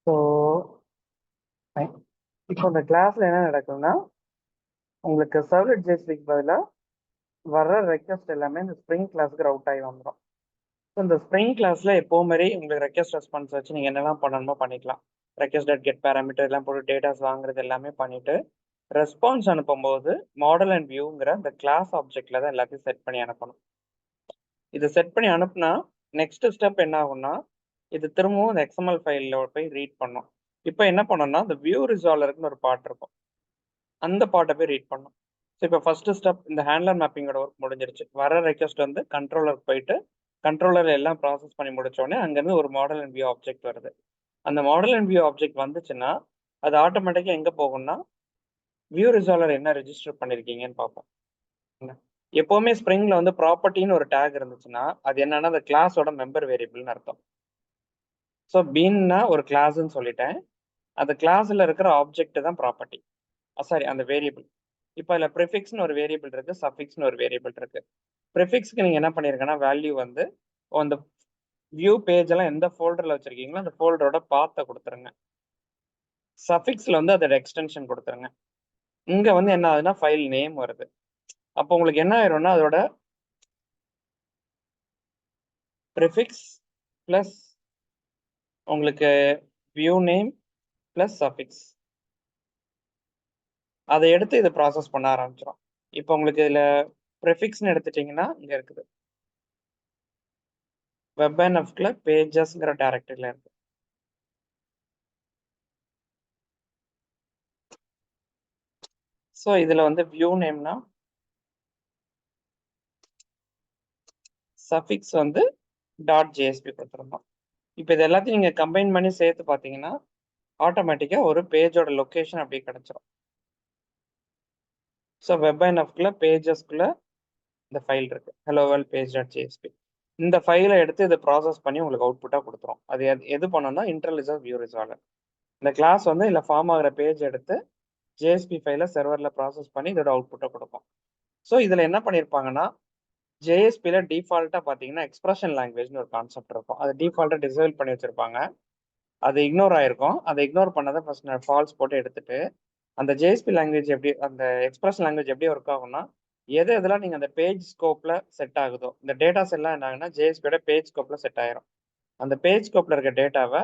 So இப்போ இந்த கிளாஸ்ல என்ன நடக்குதுன்னா, உங்களுக்கு சர்வ்லெட் ஜேஎஸ்பிக்கு பதிலாக வர்ற ரெக்வஸ்ட் எல்லாமே இந்த ஸ்ப்ரிங் கிளாஸ்க்கு ரவுட் ஆகி வந்துடும். ஸோ இந்த ஸ்ப்ரிங் கிளாஸ்ல எப்போ மாதிரி உங்களுக்கு ரெக்வஸ்ட் ரெஸ்பான்ஸ் வச்சு நீங்க என்னெல்லாம் பண்ணணுமோ பண்ணிக்கலாம். ரெக்வஸ்ட் டாட் கெட் பேராமீட்டர் எல்லாம் போட்டு டேட்டாஸ் வாங்குறது எல்லாமே பண்ணிட்டு ரெஸ்பான்ஸ் அனுப்பும்போது மாடல் அண்ட் வியூங்கிற இந்த கிளாஸ் ஆப்ஜெக்ட்ல தான் எல்லாத்தையும் செட் பண்ணி அனுப்பணும். இதை செட் பண்ணி அனுப்புனா நெக்ஸ்ட் ஸ்டெப் என்ன ஆகும்னா, இது திரும்பவும் இந்த எக்ஸ்எம்எல் ஃபைலில் போய் ரீட் பண்ணும். இப்போ என்ன பண்ணோம்னா, இந்த வியூ ரிசால்வருக்குன்னு ஒரு பார்ட் இருக்கும், அந்த பார்ட்டை போய் ரீட் பண்ணும். ஸோ இப்போ ஃபர்ஸ்ட் ஸ்டெப் இந்த ஹேண்ட்லர் மேப்பிங்கோட ஒர்க் முடிஞ்சிருச்சு. வர ரெக்வஸ்ட் வந்து கண்ட்ரோலருக்கு போயிட்டு கண்ட்ரோலர் எல்லாம் ப்ராசஸ் பண்ணி முடிச்சோடனே அங்கேருந்து ஒரு மாடல் அண்ட் வியூ ஆப்ஜெக்ட் வருது. அந்த மாடல் அண்ட் வியூ ஆப்ஜெக்ட் வந்துச்சுன்னா அது ஆட்டோமேட்டிக்காக எங்கே போகும்னா, வியூ ரிசால்வர் என்ன ரெஜிஸ்டர் பண்ணியிருக்கீங்கன்னு பார்ப்போம். எப்பவுமே ஸ்ப்ரிங்ல வந்து ப்ராப்பர்ட்டின்னு ஒரு டேக் இருந்துச்சுன்னா அது என்னன்னா அந்த கிளாஸோட மெம்பர் வேரியபிள்னு அர்த்தம். ஸோ பீன்னா ஒரு கிளாஸ்ன்னு சொல்லிட்டேன், அந்த கிளாஸ்ல இருக்கிற ஆப்ஜெக்ட் தான் ப்ராப்பர்ட்டி, சாரி அந்த வேரியபிள். இப்போ அதில் ப்ரிஃபிக்ஸ்னு ஒரு வேரியபிள் இருக்கு, சஃபிக்ஸ்னு ஒரு வேரியபிள் இருக்கு. ப்ரிஃபிக்ஸ்க்கு நீங்க என்ன பண்ணிருக்கீங்கன்னா வேல்யூ வந்து அந்த வியூ பேஜ் எல்லாம் எந்த ஃபோல்டர்ல வச்சிருக்கீங்களோ அந்த ஃபோல்டரோட பாத்தை கொடுத்துருங்க. சஃபிக்ஸ்ல வந்து அதோட எக்ஸ்டென்ஷன் கொடுத்துருங்க. இங்க வந்து என்ன ஆகுதுன்னா ஃபைல் நேம் வருது. அப்போ உங்களுக்கு என்ன ஆயிரும்னா அதோட ப்ரிஃபிக்ஸ் பிளஸ் உங்களுக்கு வியூ நேம் பிளஸ் சஃபிக்ஸ் அதை எடுத்து இதை ப்ராசஸ் பண்ண ஆரம்பிச்சிடும். இப்போ உங்களுக்கு இதுல ப்ரிஃபிக்ஸ்னு எடுத்துட்டீங்கன்னா இங்க இருக்குது வெப்என்எஃப்ல பேஜஸ்ங்கிற டைரக்டரியில இருக்கு. ஸோ இதுல வந்து வியூ நேம்னா சஃபிக்ஸ் வந்து டாட் ஜேஎஸ்பி கொடுத்துருந்தோம். இப்போ இது எல்லாத்தையும் நீங்க கம்பைன் பண்ணி சேர்த்து பார்த்தீங்கன்னா ஆட்டோமேட்டிக்கா ஒரு பேஜோட லொகேஷன் அப்படியே கிடைச்சிடும். ஸோ வெப்என்எஃப்ல பேஜஸ்க்குள்ள இந்த ஃபைல் இருக்கு, hello world page dot JSP. இந்த ஃபைலை எடுத்து இதை ப்ராசஸ் பண்ணி உங்களுக்கு அவுட்புட்டாக கொடுத்துரும். அது எது பண்ணோம்னா இன்டர்லிசர் வியூ ரிசால்வர். இந்த கிளாஸ் வந்து இல்லை ஃபார்ம் ஆகிற பேஜ் எடுத்து ஜேஎஸ்பி ஃபைலை சர்வரில் ப்ராசஸ் பண்ணி இதோட அவுட்புட்டை கொடுக்கும். ஸோ இதில் என்ன பண்ணியிருப்பாங்கன்னா, ஜேஎஸ்பியில் டிஃபால்ட்டாக பார்த்தீங்கன்னா எக்ஸ்பிரஷன் லாங்குவேஜ்னு ஒரு கான்செப்ட் இருக்கும். அது டிஃபால்ட்டாக டிசேபிள் பண்ணி வச்சிருப்பாங்க. அது இக்னோர் ஆயிருக்கும். அதை இக்னோர் பண்ணதை ஃபர்ஸ்ட் நான் ஃபால்ஸ் போட்டு எடுத்துட்டு அந்த ஜேஎஸ்பி லாங்குவேஜ் எப்படி, அந்த எக்ஸ்பிரஷன் லாங்குவேஜ் எப்படி ஒர்க் ஆகும்னா, எதெல்லாம் நீங்கள் அந்த பேஜ் ஸ்கோப்பில் செட் ஆகுதோ இந்த டேட்டாஸ் எல்லாம் என்ன ஆகுனா ஜேஎஸ்பியோட பேஜ் ஸ்கோப்பில் செட் ஆயிரும். அந்த பேஜ் ஸ்கோப்பில் இருக்க டேட்டாவை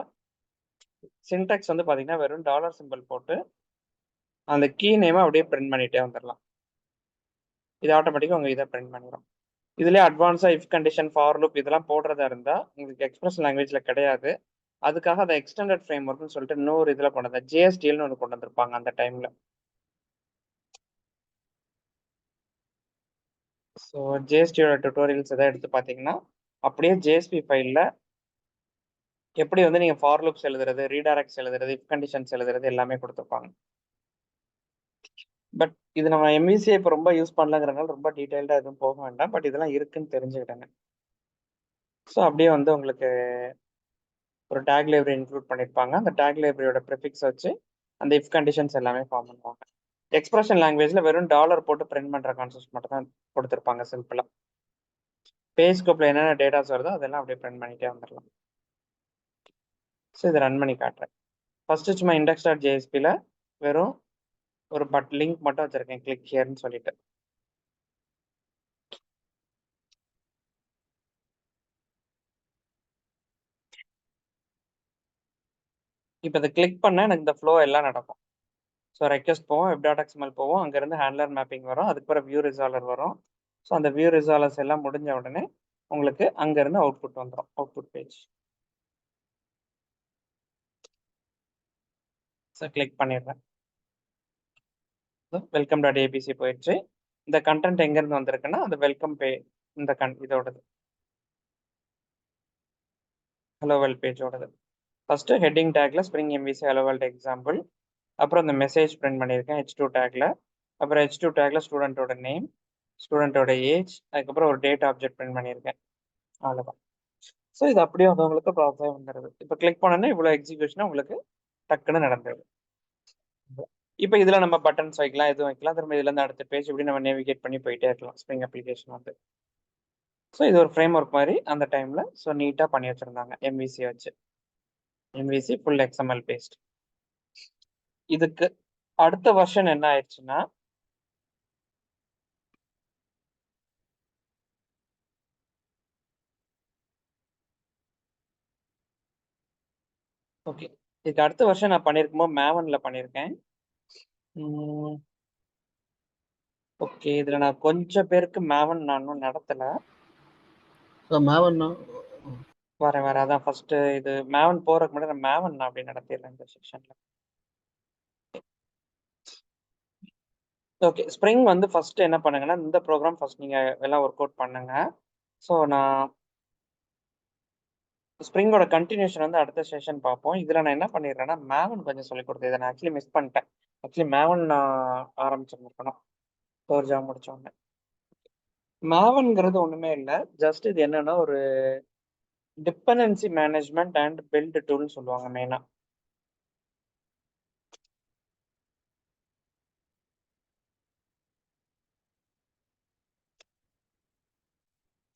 சின்டாக்ஸ் வந்து பார்த்தீங்கன்னா வெறும் டாலர் சிம்பிள் போட்டு அந்த கீ நேமை அப்படியே பிரிண்ட் பண்ணிட்டே வந்துடலாம். இது ஆட்டோமேட்டிக்காக உங்கள் இதை பிரிண்ட் பண்ணிடும். இதுலேயே அட்வான்ஸாக இஃப் கண்டிஷன் ஃபார் லூப் இதெல்லாம் போடுறதா இருந்தால் உங்களுக்கு எக்ஸ்பிரஷன் லாங்குவேஜில் கிடையாது. அதுக்காக அதை எக்ஸ்டெண்டட் ஃப்ரேம் ஒர்க்னு சொல்லிட்டு இன்னொரு இதில் கொண்டு வந்தேன், ஜேஎஸ்டிஎல்னு ஒன்று கொண்டு வந்திருப்பாங்க அந்த டைமில். ஸோ ஜேஎஸ்டியோட டுட்டோரியல்ஸ் எதாவது எடுத்து பார்த்தீங்கன்னா அப்படியே ஜேஎஸ்பி ஃபைலில் எப்படி வந்து நீங்கள் ஃபார் லூப்ஸ் எழுதுறது, ரீடைரக்ட்ஸ் எழுதுறது, இஃப் கண்டிஷன்ஸ் எழுதுறது எல்லாமே கொடுத்துருப்பாங்க. பட் இது நம்ம எம்விசியை இப்போ ரொம்ப யூஸ் பண்ணலங்கிறனால ரொம்ப டீட்டெயில்டாக எதுவும் போக வேண்டாம். பட் இதெல்லாம் இருக்குன்னு தெரிஞ்சுக்கிட்டேங்க. ஸோ அப்படியே வந்து உங்களுக்கு ஒரு டேக் லைப்ரரி இன்க்ளூட் பண்ணியிருப்பாங்க. அந்த டேக் லைப்ரரியோட ப்ரிஃபிக்ஸ் வச்சு அந்த இஃப் கண்டிஷன்ஸ் எல்லாமே ஃபார்ம் பண்ணுவாங்க. எக்ஸ்பிரஷன் லாங்குவேஜில் வெறும் டாலர் போட்டு பிரிண்ட் பண்ணுற கான்செப்ட் மட்டும் தான் கொடுத்துருப்பாங்க சிம்பிளாக. பேஜ் ஸ்கோப்பில் என்னென்ன டேட்டாஸ் வருதோ அதெல்லாம் அப்படியே பிரிண்ட் பண்ணிட்டே வந்துடலாம். ஸோ இதை ரன் பண்ணி காட்டுறேன். ஃபர்ஸ்ட் சும்மா இண்டெக்ஸ் டாட் ஜேஎஸ்பியில் வெறும் ஒரு லிங்க் மட்டும் வச்சிருக்கேன், கிளிக் ஹியர்னு சொல்லிட்டு. இப்போ இதை கிளிக் பண்ணால் எனக்கு இந்த ஃப்ளோ எல்லாம் நடக்கும். ஸோ ரெக்வஸ்ட் போவோம், வெப் டாட் எக்ஸ்எம்எல் போவோம், அங்கேருந்து ஹேண்ட்லர் மேப்பிங் வரும், அதுக்கப்புறம் வியூ ரிசால்வர் வரும். ஸோ அந்த வியூ ரிசால்வர்ஸ் எல்லாம் முடிஞ்ச உடனே உங்களுக்கு அங்கேருந்து அவுட்புட் வந்துடும், அவுட்புட் பேஜ். ஸோ கிளிக் பண்ணிடுறேன். வெல்கம் டாட் ஏபிசி போயிடுச்சு. இந்த கண்டென்ட் எங்கேருந்து வந்திருக்குன்னா அந்த வெல்கம் பே இந்த இதோடது ஹலோ வேர்ல்ட் பேஜோடது. ஃபர்ஸ்ட் ஹெட்டிங் டேக்ல Spring MVC hello world example, அப்புறம் இந்த மெசேஜ் பிரிண்ட் பண்ணியிருக்கேன் H2 டேக்ல, அப்புறம் H2 டேக்ல ஸ்டூடெண்ட்டோட நேம், ஸ்டூடெண்ட்டோட ஏஜ், அதுக்கப்புறம் ஒரு டேட் ஆப்ஜெக்ட் பிரிண்ட் பண்ணியிருக்கேன். அவ்வளோதான். ஸோ இது அப்படியே வந்து உங்களுக்கு ப்ராசஸாக வந்துடுது. இப்போ கிளிக் பண்ணோன்னா இவ்வளோ எக்ஸிக்யூஷன் உங்களுக்கு டக்குன்னு நடந்துடுது. இப்போ இதில் நம்ம பட்டன்ஸ் வைக்கலாம், எதுவும் வைக்கலாம். திரும்ப இதுலேருந்து அடுத்த பேஜ் இப்படி நம்ம நேவிகேட் பண்ணி போயிட்டே இருக்கலாம் ஸ்ப்ரிங் அப்ளிகேஷன் வந்து. ஸோ இது ஒரு ஃப்ரேம் ஒர்க் மாதிரி அந்த டைமில் ஸோ நீட்டாக பண்ணி வச்சுருந்தாங்க எம்விசியை வச்சு. MVC full XML based. இதுக்கு அடுத்த வெர்ஷன் என்ன ஆயிடுச்சுன்னா ஓகே, இதுக்கு அடுத்த வருஷம் நான் பண்ணியிருக்கும்போது மேவன்ல பண்ணியிருக்கேன். ஓகே, இதுல நான் கொஞ்சம் பேருக்கு மேவன் நான் இன்னும் நடத்தல. மேவன் வரேன் அதான் ஃபர்ஸ்ட் இது மேவன் போறதுக்கு முன்னாடி நான் மேவன் நான் அப்படி நடத்திடுறேன் இந்த செக்ஷன்ல. ஓகே, ஸ்ப்ரிங் வந்து ஃபர்ஸ்ட் என்ன பண்ணுங்கன்னா இந்த ப்ரோக்ராம் ஃபர்ஸ்ட் நீங்க எல்லாம் ஒர்க் அவுட் பண்ணுங்க. ஸோ நான் ஸ்ப்ரிங்கோட கண்டினியூஷன் வந்து அடுத்த செஷன் பார்ப்போம். இதுல நான் என்ன பண்ணிடுறேன்னா மேவன் கொஞ்சம் சொல்லி கொடுத்தேன். இதை நான் ஆக்சுவலி மிஸ் பண்ணிட்டேன். ஆக்சுவலி மேவன் நான் ஆரம்பிச்சிருக்கணும் ஒரு ஜாப் முடிச்ச உடனே. மேவன்ங்கிறது ஒண்ணுமே இல்லை, ஜஸ்ட் இது என்னன்னா ஒரு டிபெண்டன்சி மேனேஜ்மெண்ட் அண்ட் பில்ட் டூல்னு சொல்லுவாங்க மெயினா.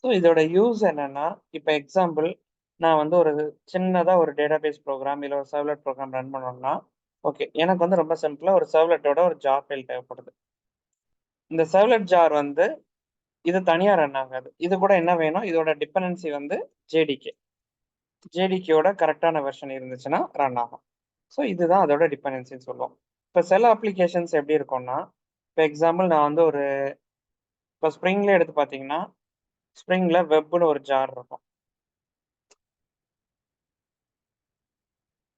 ஸோ இதோட யூஸ் என்னன்னா, இப்போ எக்ஸாம்பிள் நான் வந்து ஒரு சின்னதாக ஒரு டேட்டாபேஸ் ப்ரோக்ராம் இல்லை ஒரு சர்வ்லெட் ப்ரோக்ராம் ரன் பண்ணோம்னா, ஓகே எனக்கு வந்து ரொம்ப சிம்பிளாக ஒரு சர்வ்லெட்டோட ஒரு ஜார் ஃபைல் தேவைப்படுது. இந்த சர்வ்லெட் ஜார் வந்து இது தனியாக ரன் ஆகாது. இது கூட என்ன வேணும், இதோட டிபெண்டன்சி வந்து ஜேடிகேயோட கரெக்டான வெர்ஷன் இருந்துச்சுன்னா ரன் ஆகும். ஸோ இதுதான் அதோட டிபெண்டன்சின்னு சொல்லுவோம். இப்போ சில அப்ளிகேஷன்ஸ் எப்படி இருக்கும்னா, இப்போ எக்ஸாம்பிள் நான் வந்து ஒரு இப்போ ஸ்ப்ரிங்ல எடுத்து பார்த்தீங்கன்னா ஸ்ப்ரிங்ல வெப்னு ஒரு ஜார் இருக்கும்.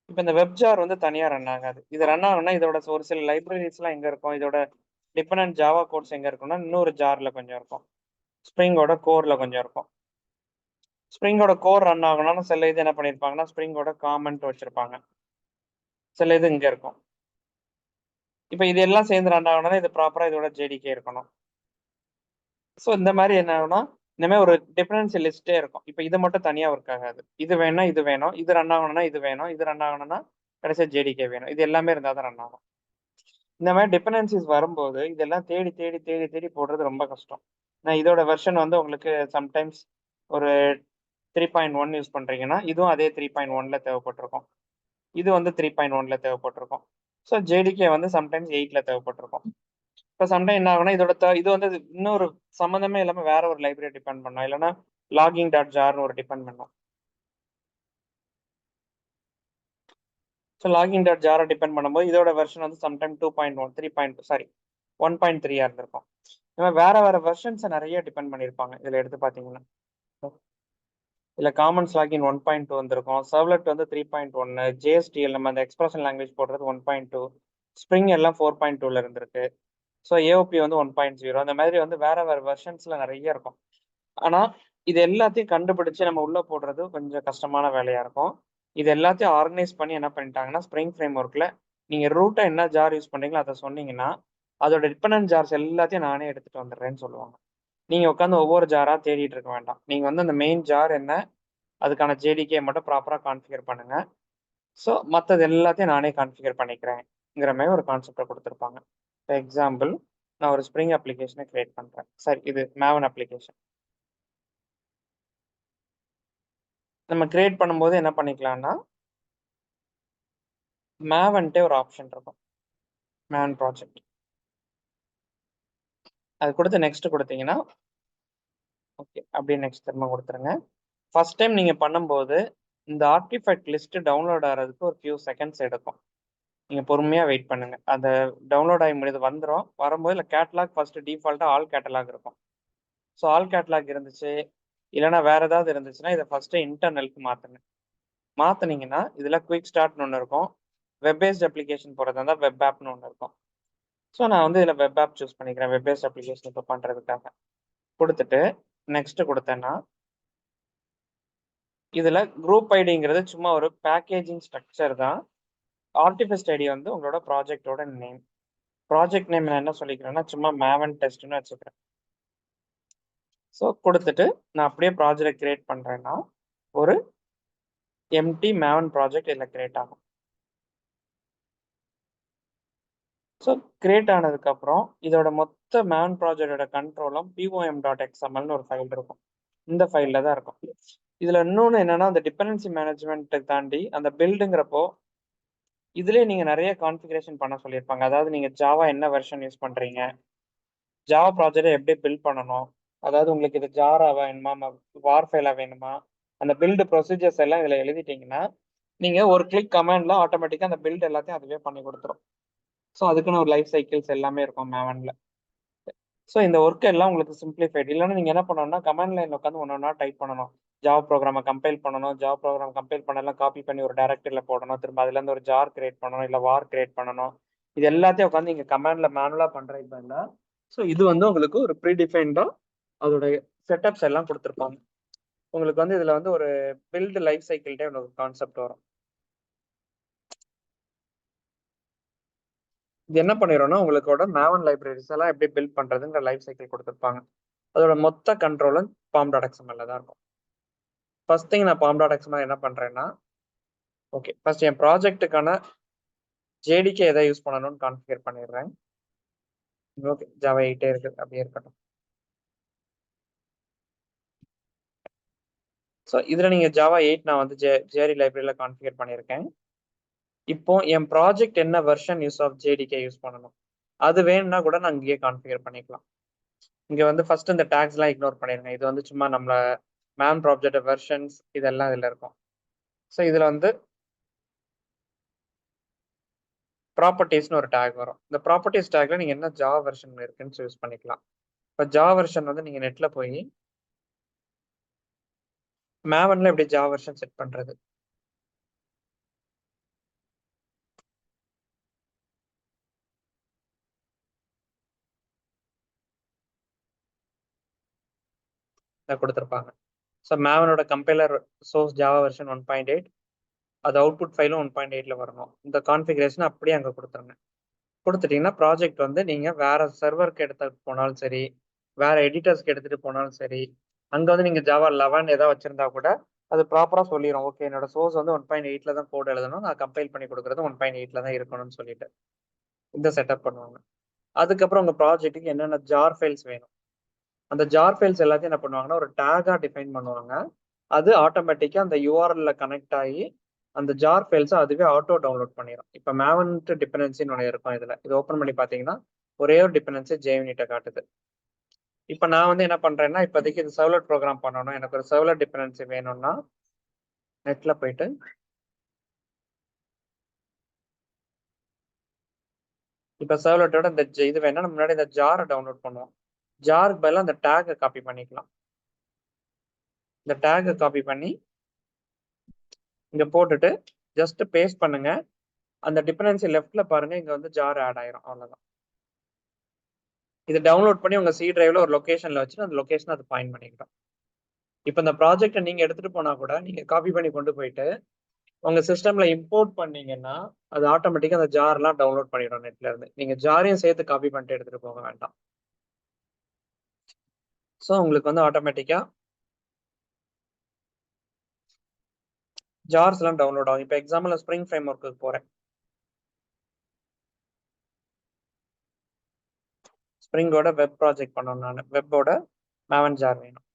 இப்போ இந்த வெப் ஜார் வந்து தனியாக ரன் ஆகாது. இது ரன் ஆகணும்னா இதோட ஒரு சில லைப்ரரிஸ்லாம் எங்கே இருக்கும், இதோட டிபெண்டன்ட் ஜாவா கோட்ஸ் எங்கே இருக்கும்னா இன்னொரு ஜாரில் கொஞ்சம் இருக்கும், ஸ்ப்ரிங்கோட கோரில் கொஞ்சம் இருக்கும். ஸ்ப்ரிங்கோட கோர் ரன் ஆகணும்னா சில இது என்ன பண்ணியிருப்பாங்கன்னா ஸ்ப்ரிங்கோட காமெண்ட் வச்சுருப்பாங்க, சில இது இங்கே இருக்கும். இப்போ இது எல்லாம் சேர்ந்து ரன் ஆகணும்னா இது ப்ராப்பராக இதோட ஜேடிகே இருக்கணும். ஸோ இந்த மாதிரி என்ன ஆகும்னா இந்த மாதிரி ஒரு டிபெண்டன்சி லிஸ்ட்டே இருக்கும். இப்போ இது மட்டும் தனியாக ஒர்க் ஆகாது. இது வேணும், இது வேணும், இது ரன் ஆகணும்னா இது வேணும், இது ரன் ஆகணும்னா கடைசியாக ஜேடிகே வேணும். இது எல்லாமே இருந்தால் தான் ரன் ஆகும். இந்த மாதிரி டிபெண்டன்சிஸ் வரும்போது இதெல்லாம் தேடி தேடி தேடி தேடி போடுறது ரொம்ப கஷ்டம். நான் இதோட வெர்ஷன் வந்து உங்களுக்கு சம்டைம்ஸ் ஒரு 3.1 யூஸ் பண்ணுறீங்கன்னா இதுவும் அதே 3.1ல தேவைப்பட்டிருக்கும், இது வந்து 3.1ல தேவைப்பட்டிருக்கும். ஸோ ஜேடிகே வந்து சம்டைம்ஸ் 8ல தேவைப்பட்டிருக்கும். இப்போ சம்டைம் என்ன ஆகும்னா இதோட இது வந்து இன்னொரு சம்மந்தமே இல்லாமல் வேற ஒரு லைப்ரரி டிபெண்ட் பண்ணோம், இல்லைன்னா லாகிங் டாட் ஜார்னு ஒரு டிபெண்ட் பண்ணோம். ஸோ லாகிங் டாட் ஜாரை டிபெண்ட் பண்ணும்போது இதோட வெர்ஷன் வந்து சம்டைம் 2.1 1.3 இருந்திருக்கும். வேற வேற வெர்ஷன்ஸை நிறைய டிபெண்ட் பண்ணியிருப்பாங்க. இதில் எடுத்து பார்த்தீங்கன்னா இல்லை காமன்ஸ் லாகின் 1.2 வந்திருக்கும், சர்வ்லெட் வந்து 3.1, ஜேஎஸ்டிஎல் நம்ம அந்த எக்ஸ்பிரஷன் லாங்குவேஜ் போடுறது 1.2, ஸ்ப்ரிங் எல்லாம் 4.2ல இருந்திருக்கு. ஸோ ஏஓபி வந்து 1.0, அந்த மாதிரி வந்து வேற வேற வெர்ஷன்ஸ்ல நிறைய இருக்கும். ஆனால் இது எல்லாத்தையும் கண்டுபிடிச்சு நம்ம உள்ள போடுறது கொஞ்சம் கஷ்டமான வேலையா இருக்கும். இது எல்லாத்தையும் ஆர்கனைஸ் பண்ணி என்ன பண்ணிட்டாங்கன்னா ஸ்ப்ரிங் ஃப்ரேம் ஒர்க்ல நீங்க ரூட்டா என்ன ஜார் யூஸ் பண்றீங்களோ அதை சொன்னீங்கன்னா அதோட டிபெண்டன்ட் ஜார்ஸ் எல்லாத்தையும் நானே எடுத்துட்டு வந்துடுறேன்னு சொல்லுவாங்க. நீங்க உட்காந்து ஒவ்வொரு ஜாரா தேடிட்டு இருக்க வேண்டாம். நீங்க வந்து அந்த மெயின் ஜார் என்ன, அதுக்கான ஜேடிகே மட்டும் ப்ராப்பரா கான்ஃபிகர் பண்ணுங்க. ஸோ மற்றது எல்லாத்தையும் நானே கான்ஃபிகர் பண்ணிக்கிறேங்கிற மாதிரி ஒரு கான்செப்டை கொடுத்துருப்பாங்க. ஃபார் எக்ஸாம்பிள் நான் ஒரு ஸ்ப்ரிங் அப்ளிகேஷனை கிரியேட் பண்றேன். சரி, இது மேவன் அப்ளிகேஷன். நம்ம கிரியேட் பண்ணும்போது என்ன பண்ணிக்கலாம்னா மேவன்ட்டே ஒரு ஆப்ஷன் இருக்கும், மேவன் ப்ராஜெக்ட். அது கொடுத்து நெக்ஸ்ட் கொடுத்தீங்கன்னா ஓகே, அப்படியே நெக்ஸ்ட் திரும்ப கொடுத்துருங்க. ஃபர்ஸ்ட் டைம் நீங்க பண்ணும்போது இந்த ஆர்டிஃபேக்ட் லிஸ்ட் டவுன்லோட் ஆகிறதுக்கு ஒரு ஃபியூ செகண்ட்ஸ் எடுக்கும். நீங்க பொறுமையா வெயிட் பண்ணுங்க. அந்த டவுன்லோட் ஆகி முடியாது வந்துடும். வரும்போது இல்லை கேட்டலாக் ஃபர்ஸ்ட் டிஃபால்ட்டா ஆல் கேட்டலாக் இருக்கும். ஸோ ஆல் கேட்டலாக் இருந்துச்சு இல்லைன்னா வேற ஏதாவது இருந்துச்சுன்னா இதை ஃபர்ஸ்ட் இன்டர்னலுக்கு மாத்துங்க. மாத்தினீங்கன்னா இதுல குயிக் ஸ்டார்ட்னு ஒன்று இருக்கும், வெப் பேஸ்ட் அப்ளிகேஷன் போடுறதா இருந்தால் வெப் ஆப்னு ஒன்று இருக்கும். ஸோ நான் வந்து இதில் வெப் ஆப் சூஸ் பண்ணிக்கிறேன், வெப் பேஸ்ட் அப்ளிகேஷன் இப்போ பண்ணுறதுக்காக. கொடுத்துட்டு நெக்ஸ்ட் கொடுத்தேன்னா இதில் குரூப் ஐடிங்கிறது சும்மா ஒரு பேக்கேஜிங் ஸ்ட்ரக்சர் தான். ஆர்டிஃபெஸ்ட் ஐடி வந்து உங்களோட ப்ராஜெக்டோட நேம். ப்ராஜெக்ட் நேம் நான் என்ன சொல்லிக்கிறேன்னா சும்மா மேவன் டெஸ்ட்னு வச்சுக்கிறேன். ஸோ கொடுத்துட்டு நான் அப்படியே ப்ராஜெக்ட் கிரியேட் பண்ணுறேன்னா ஒரு எம்டி மேவன் ப்ராஜெக்ட் இதில் கிரியேட் ஆகும். ஸோ கிரியேட் ஆனதுக்கப்புறம் இதோட மொத்த மேவன் ப்ராஜெக்டோட கண்ட்ரோலும் POM.xmlனு ஒரு ஃபைல் இருக்கும். இந்த ஃபைலில் தான் இருக்கும். இதுல இன்னொன்னு என்னன்னா, அந்த டிபெண்டன்சி மேனேஜ்மெண்ட் தாண்டி அந்த பில்டுங்கிறப்போ இதுலயே நீங்க நிறைய கான்ஃபிகரேஷன் பண்ண சொல்லியிருப்பாங்க. அதாவது நீங்க ஜாவா என்ன வெர்ஷன் யூஸ் பண்றீங்க, ஜாவா ப்ராஜெக்டை எப்படி பில்ட் பண்ணணும், அதாவது உங்களுக்கு இது ஜாரா வேணுமா, வார்ஃபைலா வேணுமா, அந்த பில்டு ப்ரொசீஜர்ஸ் எல்லாம் இதுல எழுதிட்டீங்கன்னா நீங்க ஒரு கிளிக் கமாண்ட்ல ஆட்டோமேட்டிக்கா அந்த பில்ட் எல்லாத்தையும் அதுவே பண்ணி கொடுத்துரும். ஸோ அதுக்குன்னு ஒரு லைஃப் சைக்கிள்ஸ் எல்லாமே இருக்கும் மேவன்ல. ஸோ இந்த ஒர்க் எல்லாம் உங்களுக்கு சிம்பிளிஃபைட். இல்லைன்னா நீங்க என்ன பண்ணணும்னா கமாண்ட் லைன் உட்காந்து ஒன்னொன்னா டைப் பண்ணணும். ஜாவா ப்ரோக்ராமை கம்பைல் பண்ணணும். ஜாவா ப்ரோக்ராம் கம்பைல் பண்ணலாம் காப்பி பண்ணி ஒரு டைரக்டரியில் போடணும். திரும்ப அதுல இருந்து ஒரு ஜார் கிரியேட் பண்ணணும், இல்லை வார் கிரியேட் பண்ணணும். இது எல்லாத்தையும் உட்காந்து நீங்க கமாண்ட்ல மேனுவலா பண்றது இல்லை. ஸோ இது வந்து உங்களுக்கு ஒரு ப்ரீடிஃபைன்டா அதோட செட்டப்ஸ் எல்லாம் கொடுத்துருப்பாங்க. உங்களுக்கு வந்து இதுல வந்து ஒரு பில்ட் லைஃப் சைக்கிள்டே உங்களுக்கு கான்செப்ட் வரும். இது என்ன பண்ணிடும்னா உங்களோட மேவன் லைப்ரரிஸ் எல்லாம் எப்படி பில்ட் பண்றதுங்கிற லைஃப் சைக்கிள் கொடுத்துருப்பாங்க. அதோட மொத்த கண்ட்ரோலும் pom.xml தான் இருக்கும். ஃபர்ஸ்ட் திங் நான் pom.xml என்ன பண்றேன்னா, ஓகே ஃபர்ஸ்ட் என் ப்ராஜெக்ட்டுக்கான ஜேடிகே எதை யூஸ் பண்ணணும்னு கான்ஃபிகர் பண்ணிடுறேன். ஓகே ஜாவா 8 இருக்கு, அப்படியே இருக்கட்டும். ஸோ இதுல நீங்க ஜாவா 8 நான் வந்து ஜேடி லைப்ரரியில கான்ஃபிகர் பண்ணியிருக்கேன். இப்போ என் ப்ராஜெக்ட் என்ன version use of JDK use பண்ணணும் அது வேணும்னா கூட நான் இங்கேயே கான்ஃபிகர் பண்ணிக்கலாம். இங்க வந்து ஃபர்ஸ்ட் இந்த டேக்ஸ் எல்லாம் இக்னோர் பண்ணிருங்க. இது வந்து சும்மா நம்மள மேம் ப்ராஜெக்ட் வெர்ஷன்ஸ் இதெல்லாம் இதுல இருக்கும். ஸோ இதுல வந்து ப்ராப்பர்ட்டிஸ்னு ஒரு டேக் வரும். இந்த ப்ராப்பர்ட்டிஸ் டேக்ல நீங்க என்ன ஜாவா வெர்ஷன் இருக்குன்னு யூஸ் பண்ணிக்கலாம். இப்போ ஜாவா வெர்ஷன் வந்து நீங்க நெட்ல போய் மேவன்ல எப்படி ஜாவா வெர்ஷன் செட் பண்றது, கொடுத்துருப்பாங்க. ஸோ மேவனோட கம்பைலர் சோர்ஸ் ஜாவா வெர்ஷன் 1.8, அது அவுட்புட் ஃபைலும் 1.8ல வரணும். இந்த கான்ஃபிகரேஷன் அப்படியே அங்கே கொடுத்துருங்க. கொடுத்துட்டீங்கன்னா ப்ராஜெக்ட் வந்து நீங்க வேற சர்வருக்கு எடுத்துட்டு போனாலும் சரி, வேற எடிட்டர்ஸ்க்கு எடுத்துட்டு போனாலும் சரி, அங்க வந்து நீங்க ஜாவா 11 ஏதாவது வச்சிருந்தா கூட அது ப்ராப்பரா சொல்லிடும். ஓகே என்னோட சோர்ஸ் வந்து 1.8ல தான் கோட் எழுதணும், நான் கம்பைல் பண்ணி கொடுக்குறது 1.8ல தான் இருக்கணும்னு சொல்லிட்டு இந்த செட்டப் பண்ணுவாங்க. அதுக்கப்புறம் உங்க ப்ராஜெக்ட்டுக்கு என்னென்ன ஜார் ஃபைல்ஸ் வேணும், அந்த ஜார் ஃபைல்ஸ் எல்லாத்தையும் என்ன பண்ணுவாங்கன்னா ஒரு டேகா டிஃபைன் பண்ணுவாங்க. அது ஆட்டோமேட்டிக்கா அந்த யூஆர்எல்ல கனெக்ட் ஆகி அந்த ஜார் ஃபைல்ஸை அதுவே ஆட்டோ டவுன்லோட் பண்ணிடும். இப்போ மேவன்ட் டிபெண்டன்சின்னு ஒன்று இருக்கும். இது ஓப்பன் பண்ணி பார்த்தீங்கன்னா ஒரே ஒரு டிபெண்டன்சி ஜேயூனிட்டை காட்டுது. இப்போ நான் வந்து என்ன பண்றேன்னா இப்போதைக்கு இது சர்வ்லெட் ப்ரோக்ராம் பண்ணணும், எனக்கு ஒரு சர்வ்லெட் டிபெண்டன்சி வேணும்னா நெட்ல போயிட்டு இப்போ சர்வ்லெட்டோட இந்த இது வேணா நம்ம முன்னாடி இந்த ஜாரை டவுன்லோட் பண்ணுவோம். ஜாருக்கு பதிலாக அந்த டேகை காப்பி பண்ணிக்கலாம். இந்த டேகை காப்பி பண்ணி இங்க போட்டுட்டு ஜஸ்ட் பேஸ்ட் பண்ணுங்க. அந்த டிபெண்டன்சி லெஃப்ட்ல பாருங்க, இங்க வந்து ஜார் ஆட் ஆயிரும். அவ்வளவுதான். இது டவுன்லோட் பண்ணி உங்க சி டிரைவ்ல ஒரு லொகேஷன்ல வச்சுட்டு அந்த லொகேஷன் அது பாயிண்ட் பண்ணிக்கிட்டோம். இப்போ இந்த ப்ராஜெக்ட்டை நீங்க எடுத்துட்டு போனா கூட நீங்க காப்பி பண்ணி கொண்டு போயிட்டு உங்க சிஸ்டம்ல இம்போர்ட் பண்ணீங்கன்னா அது ஆட்டோமேட்டிக்கா அந்த ஜார்லாம் டவுன்லோட் பண்ணிடும் நெட்ல இருந்து. நீங்க ஜாரையும் சேர்த்து காப்பி பண்ணிட்டு எடுத்துட்டு போக வேண்டாம். ஸோ உங்களுக்கு வந்து ஆட்டோமேட்டிக்கா ஜார்ஸ் எல்லாம் டவுன்லோட் ஆகும். இப்போ எக்ஸாம்பிள் ஸ்ப்ரிங் ஃப்ரேம் ஒர்க்கு போறேன். ஸ்ப்ரிங்கோட வெப் ப்ராஜெக்ட் பண்ணணும். நான் வெப்போட மேவன் ஜார் வேணும்.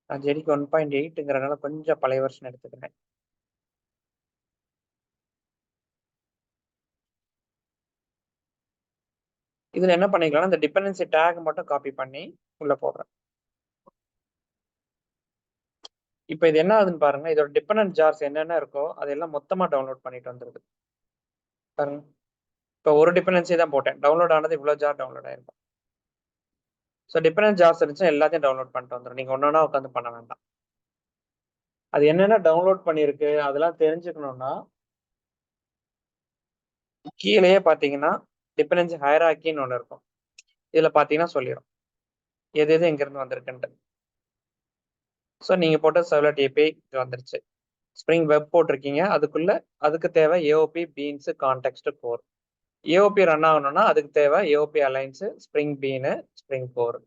நான் ஜெடிக்கு 1.8ங்கிறனால கொஞ்சம் பழைய வருஷன் எடுத்துக்கிறேன். இதுல என்ன பண்ணிக்கலாம்னா இந்த டிபெண்டன்சி டேக் மட்டும் காப்பி பண்ணி உள்ள போடுறேன். இப்போ இது என்ன ஆகுதுன்னு பாருங்க, இதோட டிபெண்டன்ட் ஜார்ஸ் என்னென்ன இருக்கோ அதெல்லாம் மொத்தமா டவுன்லோட் பண்ணிட்டு வந்துருது பாருங்க. இப்போ ஒரு டிபெண்டன்சி தான் போட்டேன், டவுன்லோட் ஆனது இவ்வளவு ஜார் டவுன்லோட் ஆயிருக்கும். ஸோ டிபெண்டன்ட் ஜார்ஸ் இருந்துச்சுன்னா எல்லாத்தையும் டவுன்லோட் பண்ணிட்டு வந்துடும். நீங்க ஒன்னொன்னா உட்காந்து பண்ண வேண்டாம். அது என்னென்ன டவுன்லோட் பண்ணிருக்கு அதெல்லாம் தெரிஞ்சுக்கணும்னா கீழேயே பாத்தீங்கன்னா டிபெண்டன்சி ஹையரார்க்கின்னு ஒன்று இருக்கும். இதுல பாத்தீங்கன்னா சொல்லிடும் எது எது எங்க இருந்து வந்திருக்குன்ட்டு. ஸோ நீங்க போட்ட சர்வ்லெட் ஏபிஐ வந்துருச்சு. ஸ்ப்ரிங் வெப் போட்டிருக்கீங்க, அதுக்கு தேவை AOB beans context core. AOB run ஆகணும்னா அதுக்கு தேவை AOB alliance spring bean spring core.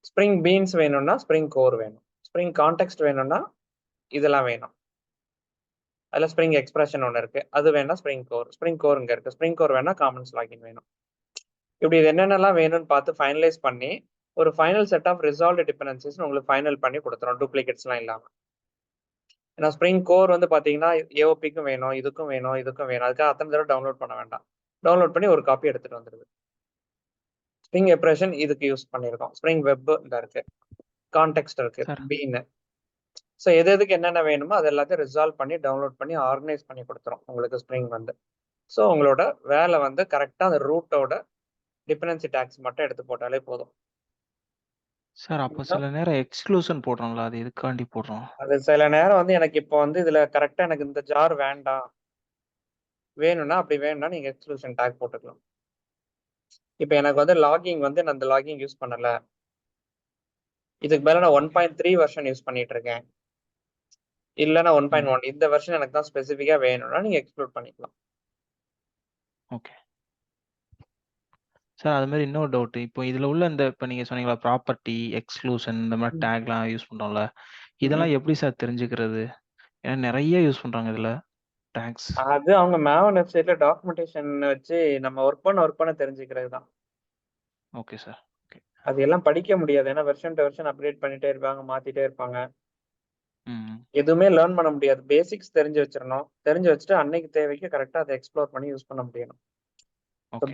Spring beans வேணும்னா ஸ்ப்ரிங் கோர் வேணும். ஸ்ப்ரிங் கான்டெக்ஸ்ட் வேணும்னா இதெல்லாம் வேணும். அதில் ஸ்ப்ரிங் எக்ஸ்பிரஷன் ஒன்று இருக்கு, அது வேணா ஸ்ப்ரிங் கோர். ஸ்ப்ரிங் கோர் இங்கே இருக்கு. ஸ்ப்ரிங் கோர் வேணா காமன்ஸ் லாகின் வேணும். இப்படி இது என்னென்னலாம் வேணும்னு பார்த்து ஃபைனலைஸ் பண்ணி ஒரு final set of resolved dependencies உங்களுக்கு ஃபைனல் பண்ணி கொடுத்துரும், டூப்ளிகேட்ஸ்லாம் இல்லாமல். ஏன்னா ஸ்ப்ரிங் கோர் வந்து பார்த்தீங்கன்னா ஏஓபிக்கும் வேணும், இதுக்கும் வேணும், இதுக்கும் வேணும். அதுக்காக அத்தனை தடவை டவுன்லோட் பண்ண வேண்டாம். டவுன்லோட் பண்ணி ஒரு காப்பி எடுத்துட்டு வந்துடுது. ஸ்ப்ரிங் எப்ரேஷன் இதுக்கு யூஸ் பண்ணியிருக்கோம். ஸ்ப்ரிங் வெப் இந்த இருக்கு, கான்டெக்ஸ்ட் இருக்கு, சார் பீனு. ஸோ எது எதுக்கு என்னென்ன வேணுமோ அது எல்லாத்தையும் ரிசால்வ் பண்ணி டவுன்லோட் பண்ணி ஆர்கனைஸ் பண்ணி கொடுத்துரும் உங்களுக்கு ஸ்ப்ரிங் வந்து. ஸோ உங்களோட வேலை வந்து கரெக்டாக அந்த ரூட்டோட டிபெண்டன்சி டேக்ஸ் மட்டும் எடுத்து போட்டாலே போதும். சார் அப்போ சில நேரம் எக்ஸ்க்ளூஷன் போடுறோம்ல, அது எதுக்காண்டி போடுறோம்? அது சில நேரம் வந்து எனக்கு இப்போ வந்து இதுல கரெக்டா எனக்கு இந்த ஜார் வேண்டாம், வேணும்னா அப்படி வேணும்னா நீங்க எக்ஸ்க்ளூஷன் டேக் போட்டுக்கலாம். இப்போ எனக்கு வந்து லாகிங் வந்து நான் இந்த லாகிங் யூஸ் பண்ணல, இதுக்கு மேல நான் 1.3 வெர்ஷன் யூஸ் பண்ணிட்டு இருக்கேன், இல்லைன்னா 1.1 இந்த வெர்ஷன் எனக்கு தான் ஸ்பெசிஃபிக்கா வேணும்னா நீங்க எக்ஸ்க்ளூட் பண்ணிக்கலாம். Okay sir. அது மாதிரி இன்னொரு டவுட், இப்போ இதுல உள்ள இந்த இப்போ நீங்க சொன்னீங்களா ப்ராப்பர்ட்டி எக்ஸ்க்ளூஷன் இந்த மாதிரி டேக்லாம் யூஸ் பண்றோம்ல, இதெல்லாம் எப்படி சார் தெரிஞ்சுக்கிறது? ஏன்னா நிறைய யூஸ் பண்றாங்க இதுல டேக்ஸ். அது அவங்க மேவன் வெப்சைட்ல டாக்குமெண்டேஷன் வச்சு நம்ம ஒர்க் பண்ண தெரிஞ்சுக்கிறது தான். Okay sir. ஓகே. அது எல்லாம் படிக்க முடியாது, ஏன்னா வெர்ஷன் டு வெர்ஷன் அப்டேட் பண்ணிட்டே இருப்பாங்க, மாத்திட்டே இருப்பாங்க. எதுவுமே லேர்ன் பண்ண முடியாது. பேசிக்ஸ் தெரிஞ்சு வச்சிடணும். தெரிஞ்சு வச்சுட்டு அன்னைக்கு தேவைக்கு கரெக்டா அதை எக்ஸ்ப்ளோர் பண்ணி யூஸ் பண்ண முடியணும்.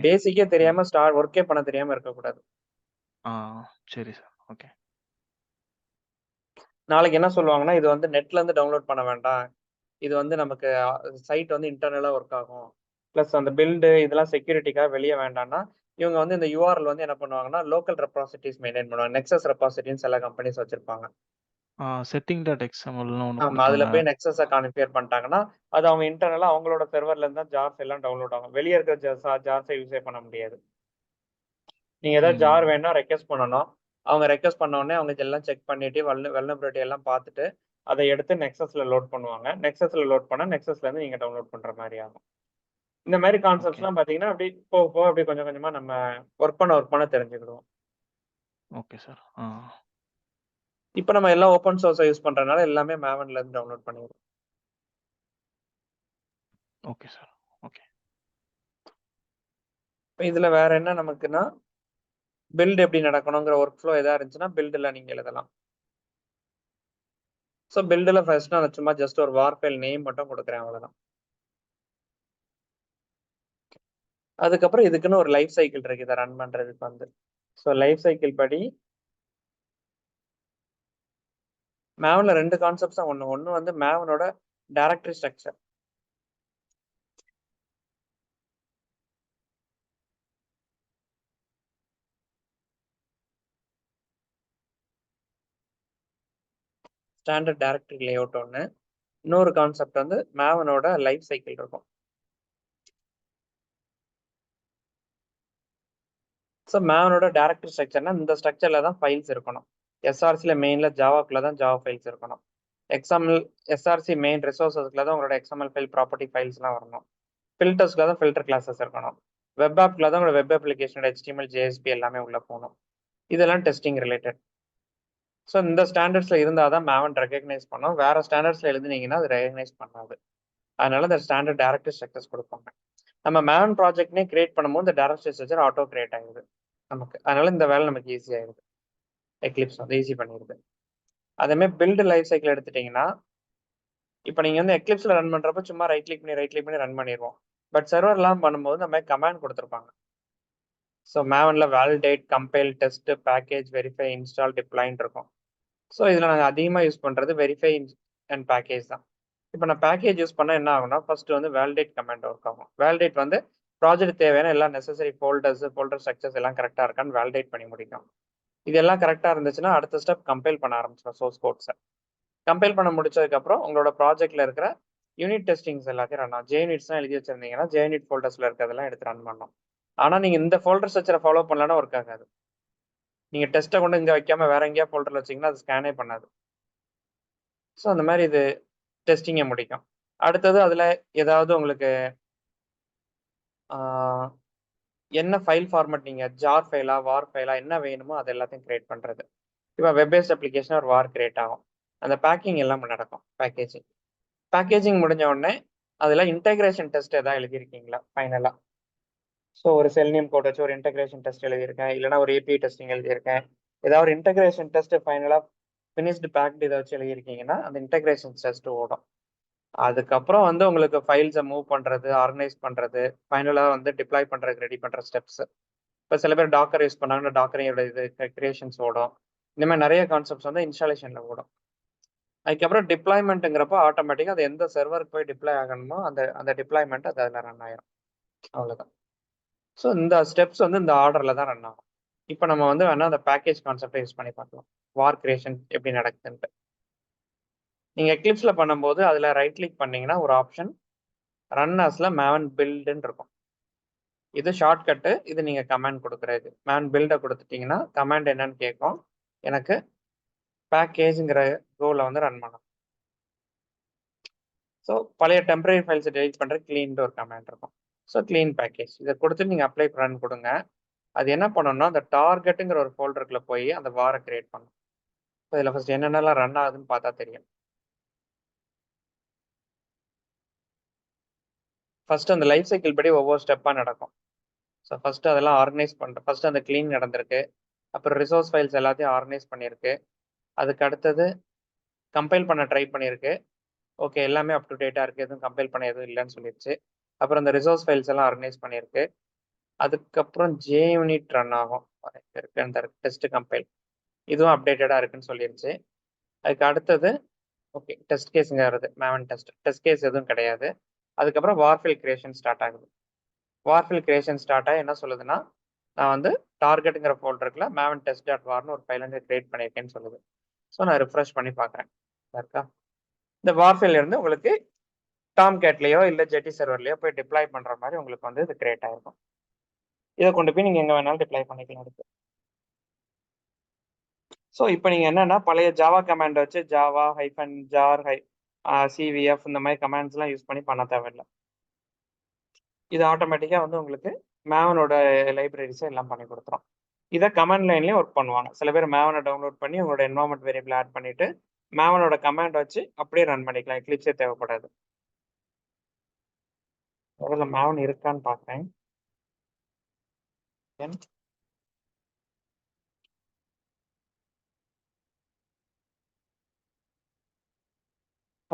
பேசிக்கே தெரியாம ஒர்க்கே பண்ண தெரியாம இருக்கக்கூடாது. சரி சார். ஓகே. நாளைக்கு என்ன சொல்லுவாங்கன்னா, இது வந்து நெட்ல இருந்து டவுன்லோட் பண்ண வேண்டாம், இது வந்து நமக்கு சைட் வந்து இன்டர்னலா ஒர்க் ஆகும், பிளஸ் அந்த பில்டு இதெல்லாம் செக்யூரிட்டிக்காக வெளியே வேண்டாம்னா இவங்க வந்து இந்த யூஆர்எல் வந்து என்ன பண்ணுவாங்கன்னா லோக்கல் ரெபாசிட்டரிஸ் மெயின்டைன் பண்ணுவாங்க. நெக்ஸஸ் ரெபாசிட்டரின்னு சில கம்பெனிஸ் வச்சிருப்பாங்க. செட்டிங் டாட் எக்ஸ்எம்எல்னு ஒன்று ஆமா, அதுல போய் நெக்ஸஸை கான்ஃபிகர் பண்ணிட்டாங்கன்னா அது அவங்க இன்டர்னலா அவங்களோட சர்வர்ல இருந்தா ஜார்ஸ் எல்லாம் டவுன்லோட் ஆகும். வெளியே இருக்கிற ஜார்ஸை யூஸே பண்ண முடியாது. நீங்க ஏதாவது ஜார் வேணா ரெக்வெஸ்ட் பண்ணணும். அவங்க ரெக்வெஸ்ட் பண்ண உடனே அவங்க எல்லாம் செக் பண்ணிட்டு வெல்னரபிலிட்டி எல்லாம் பார்த்துட்டு அதை எடுத்து நெக்ஸஸ்ல லோட் பண்ணுவாங்க. நெக்ஸஸ்ல லோட் பண்ணா நெக்ஸஸ்ல இருந்து நீங்க டவுன்லோட் பண்ற மாதிரி ஆகும். இந்த மாதிரி கான்செப்ட்ஸ்லாம் பாத்தீங்கன்னா அப்படி போக போக அப்படி கொஞ்சம் கொஞ்சமா நம்ம ஒர்க் பண்ண தெரிஞ்சுக்கிடுவோம். Okay sir. இப்போ நம்ம எல்லாம் ஓப்பன் சோர்ஸை யூஸ் பண்றதுனால எல்லாமே மேவன்ல இருந்து டவுன்லோட் பண்ணிடுவோம். Okay sir. ஓகே. இதுல வேற என்ன நமக்குன்னா, பில்ட் எப்படி நடக்கணுங்கிற ஒர்க் ஃப்ளோ எதா இருந்துச்சுன்னா பில்டில் நீங்க எழுதலாம். ஸோ பில்டில் ஃபர்ஸ்ட் நான் சும்மா ஜஸ்ட் ஒரு வார் ஃபைல் நேம் மட்டும் கொடுக்குறேன், அவ்வளோதான். அதுக்கப்புறம் இதுக்குன்னு ஒரு லைஃப் சைக்கிள் இருக்கு இதை ரன் பண்றதுக்கு வந்து. ஸோ லைஃப் சைக்கிள் படி மேவன்ல 2 கான்செப்ட்ஸ் தான். ஒன்று வந்து மேவனோட directory structure. Standard directory layout ஒன்று. இன்னொரு கான்செப்ட் வந்து மேவனோட லைஃப் சைக்கிள் இருக்கும். ஸோ மேவனோட டைரக்டரி ஸ்ட்ரக்சர்னா இந்த ஸ்ட்ரக்சர்ல தான் ஃபைல்ஸ் இருக்கணும். எஸ்ஆர்சியில் மெயினில் ஜாவாக்குள்ள தான் ஜாவா ஃபைல்ஸ் இருக்கணும். எக்ஸ்எம்எல் எஸ்ஆர்சி மெயின் ரிசோர்ஸஸ்ல தான் உங்களோட எக்ஸ்எம்எல் ஃபைல் ப்ராப்பர்ட்டி ஃபைல்ஸ்லாம் வரணும். ஃபில்டர்ஸ்ல தான் ஃபில்டர் கிளாஸஸ் இருக்கணும். வெப் ஆப்ல தான் உங்களோட வெப் அப்ளிகேஷனோட HTML JSP எல்லாமே உள்ள போகணும். இதெல்லாம் டெஸ்டிங் ரிலேட்டட். ஸோ இந்த ஸ்டாண்டர்ட்ஸ்ல இருந்தால் தான் மேவன் ரெகக்னைஸ் பண்ணோம். வேற ஸ்டாண்டர்ட்ஸ்ல எழுதுனீங்கன்னா அது ரெகக்னைஸ் பண்ணாது. அதனால இந்த ஸ்டாண்டர்ட் டைரக்டரி ஸ்ட்ரக்சர்ஸ் கொடுப்பாங்க. நம்ம மேவன் ப்ராஜெக்ட்னே கிரியேட் பண்ணும்போது இந்த டைரக்டரி ஸ்ட்ரக்சர் ஆட்டோ கிரியேட் ஆகுது நமக்கு. அதனால இந்த வேலை நமக்கு ஈஸி ஆயிடுது. எக்லிப்ஸ் வந்து ஈஸி பண்ணிடுது. அதேமாதிரி பில்டு லைஃப் சைக்கிள் எடுத்துட்டீங்கன்னா, இப்போ நீங்க வந்து எக்லிப்ஸ்ல ரன் பண்றப்ப சும்மா ரைட் கிளிக் பண்ணி ரன் பண்ணிடுவோம். பட் சர்வர்லாம் பண்ணும்போது நம்ம கமாண்ட் கொடுத்துருப்பாங்க. ஸோ மேவன்ல validate, compile, test, package, verify, install, டிப்ளாய்ன்னு இருக்கும். ஸோ இதில் நாங்கள் அதிகமாக யூஸ் பண்ணுறது வெரிஃபை அண்ட் பேக்கேஜ் தான். இப்போ நான் பேக்கேஜ் யூஸ் பண்ணால் என்ன ஆகும்னா, ஃபர்ஸ்ட் வந்து வேலிடேட் கமெண்ட் ஒர்க் ஆகும். வேலிடேட் வந்து ப்ராஜெக்ட் தேவையான எல்லா நெசசரி ஃபோல்டர் ஸ்ட்ரக்சர்ஸ் எல்லாம் கரெக்டாக இருக்கான்னு வேலிடேட் பண்ணி முடிக்கும். இதெல்லாம் கரெக்டாக இருந்துச்சுன்னா அடுத்த ஸ்டெப் கம்பைல் பண்ண ஆரம்பிச்சிடும் சோர்ஸ் கோட்ஸை. கம்பைல் பண்ண முடிச்சதுக்கப்புறம் உங்களோட ப்ராஜெக்ட்ல இருக்கிற யூனிட் டெஸ்டிங்ஸ் எல்லாத்தையும் ரன் ஆகும். ஜேயூனிட்ஸ்லாம் எழுதி வச்சிருந்தீங்கன்னா ஜேயூனிட் ஃபோல்டர்ஸ்ல இருக்கிறதெல்லாம் எடுத்து ரன் பண்ணணும். ஆனால் நீங்கள் இந்த ஃபோல்டர் ஸ்ட்ரக்சரை ஃபாலோ பண்ணலன்னா ஒர்க் ஆகாது. நீங்க டெஸ்ட்டை கொண்டு இங்கே வைக்காம வேற எங்கேயா ஃபோல்டர்ல வச்சிங்கன்னா அது ஸ்கேனே பண்ணாது. ஸோ அந்த மாதிரி இது டெஸ்டிங்கை முடிக்கும். அடுத்தது அதில் ஏதாவது உங்களுக்கு என்ன ஃபைல் ஃபார்மேட், நீங்கள் ஜார் ஃபைலா வார் ஃபைலா என்ன வேணுமோ அது எல்லாத்தையும் கிரியேட் பண்ணுறது. இப்போ வெப் பேஸ்ட் அப்ளிகேஷன் ஒரு வார் கிரியேட் ஆகும். அந்த பேக்கிங் எல்லாம் நடக்கும். பேக்கேஜிங் முடிஞ்ச உடனே அதில் இன்டெகிரேஷன் டெஸ்ட் எதாவது எழுதியிருக்கீங்களா ஃபைனலாக? ஸோ ஒரு செல்னியம் கோட் வச்சு ஒரு இன்டகிரேஷன் டெஸ்ட் எழுதியிருக்கேன், இல்லைனா ஒரு ஏபிஐ டெஸ்டிங் எழுதியிருக்கேன். ஏதாவது ஒரு இன்டகிரேஷன் டெஸ்ட் ஃபைனலாக ஃபினிஷ்டு பேக்டு இதை வச்சு எழுதியிருக்கீங்கன்னா அந்த இன்டகிரேஷன் டெஸ்ட் ஓடும். அதுக்கப்புறம் வந்து உங்களுக்கு ஃபைல்ஸை மூவ் பண்ணுறது, ஆர்கனைஸ் பண்ணுறது, ஃபைனலாக வந்து டிப்ளாய் பண்ணுறதுக்கு ரெடி பண்ணுற ஸ்டெப்ஸ். இப்போ சில பேர் டாக்கர் யூஸ் பண்ணாங்கன்னா டாக்கரையோட இது கிரியேஷன்ஸ் ஓடும். இந்த மாதிரி நிறைய கான்செப்ட்ஸ் வந்து இன்ஸ்டாலேஷனில் ஓடும். அதுக்கப்புறம் டிப்ளாய்மெண்ட்டுங்கிறப்போ ஆட்டோமேட்டிக்காக அது எந்த சர்வருக்கு போய் டிப்ளாய் ஆகணுமோ அந்த அந்த டிப்ளாய்மெண்ட் அது அதில் ரன் ஆயிரும். அவ்வளோதான். ஸோ இந்த ஸ்டெப்ஸ் வந்து இந்த ஆர்டரில் தான் ரன் ஆகும். இப்போ நம்ம வந்து வேணா அந்த பேக்கேஜ் கான்செப்டை யூஸ் பண்ணி பார்க்கலாம். வார் கிரியேஷன் எப்படி நடக்குதுன்ட்டு. நீங்கள் எக்லிப்ஸில் பண்ணும்போது அதில் ரைட் கிளிக் பண்ணீங்கன்னா ஒரு ஆப்ஷன் ரன் அஸ்ல மேவன் பில்டுன்னு இருக்கும். இது ஷார்ட்கட்டு. இது நீங்கள் கமாண்ட் கொடுக்குறது. மேவன் பில்டை கொடுத்துட்டீங்கன்னா கமாண்ட் என்னன்னு கேட்கும். எனக்கு பேக்கேஜுங்கிற கோவில் வந்து ரன் பண்ணணும். ஸோ பழைய டெம்பரரி ஃபைல்ஸை டெலிட் பண்ணுற க்ளீன்ட்டு ஒரு கமாண்ட் இருக்கும். ஸோ க்ளீன் பேக்கேஜ் இதை கொடுத்து நீங்கள் அப்ளை ரன் கொடுங்க. அது என்ன பண்ணணும்னா அந்த டார்கெட்டுங்கிற ஒரு ஃபோல்டருக்குள்ள போய் அந்த வாரை கிரியேட் பண்ணணும். ஸோ இதில் ஃபர்ஸ்ட் என்னென்னலாம் ரன் ஆகுதுன்னு பார்த்தா தெரியும். ஃபர்ஸ்ட் அந்த லைஃப் சைக்கிள் படி ஒவ்வொரு ஸ்டெப்பாக நடக்கும். ஸோ ஃபர்ஸ்ட் அதெல்லாம் ஆர்கனைஸ் பண்ணுறேன். ஃபர்ஸ்ட் அந்த க்ளீன் நடந்திருக்கு. அப்புறம் ரிசோர்ஸ் ஃபைல்ஸ் எல்லாத்தையும் ஆர்கனைஸ் பண்ணியிருக்கு. அதுக்கு அடுத்தது கம்பைல் பண்ண ட்ரை பண்ணியிருக்கு. ஓகே எல்லாமே அப் டு டேட்டாக இருக்குது, எதுவும் கம்பைல் பண்ண எதுவும் இல்லைன்னு சொல்லிடுச்சு. அப்புறம் அந்த ரிசோர்ஸ் ஃபைல்ஸ் எல்லாம் ஆர்கனைஸ் பண்ணியிருக்கு. அதுக்கப்புறம் JUnit ரன் ஆகும் இருக்கு அந்த டெஸ்ட் கம்பைல், இதுவும் அப்டேட்டடாக இருக்குன்னு சொல்லிடுச்சு. அதுக்கு அடுத்தது ஓகே டெஸ்ட் கேஸுங்க வருது. மேவன் டெஸ்ட் கேஸ் எதுவும் கிடையாது. அதுக்கப்புறம் வார்ஃபில் கிரியேஷன் ஸ்டார்ட் ஆகுது. வார்ஃபில் கிரியேஷன் ஸ்டார்ட் ஆகி என்ன சொல்லுதுன்னா நான் வந்து டார்கெட்டுங்கிற ஃபோல்டருக்குள்ள மேவன் டெஸ்ட் டாட் வார்னு ஒரு ஃபைல் வந்து கிரியேட் பண்ணியிருக்கேன்னு சொல்லுது. ஸோ நான் ரிஃப்ரெஷ் பண்ணி பார்க்குறேன் இருக்கா. இந்த வார்ஃபில் இருந்து உங்களுக்கு டாம் கேட்லேயோ இல்லை ஜெட்டி சர்வர்லையோ போய் டிப்ளாய் பண்ணுற மாதிரி உங்களுக்கு வந்து இது கிரியேட் ஆகிருக்கும். இதை கொண்டு போய் நீங்கள் எங்கே வேணாலும் டிப்ளாய் பண்ணிக்கலாம் இருக்கு. ஸோ இப்போ நீங்கள் என்னன்னா பழைய ஜாவா கமாண்ட் வச்சு ஜாவா ஹைஃபன் ஜார் CVF இந்த மாதிரி கமாண்ட்ஸ்லாம் யூஸ் பண்ணி பண்ண தேவையில்லை. இது ஆட்டோமேட்டிக்காக வந்து உங்களுக்கு மேவனோட லைப்ரரிஸை எல்லாம் பண்ணி கொடுத்துரும். இதை கமாண்ட் லைன்லேயும் ஒர்க் பண்ணுவாங்க. சில பேர் மேவனை டவுன்லோட் பண்ணி உங்களோட என்வரான்மெண்ட் வேரியபிள் ஆட் பண்ணிட்டு மேவனோட கமாண்ட் வச்சு அப்படியே ரன் பண்ணிக்கலாம். எக்லிப்ஸே தேவைப்படாது. முதல்ல மேவன் இருக்கான்னு பார்க்குறேன்.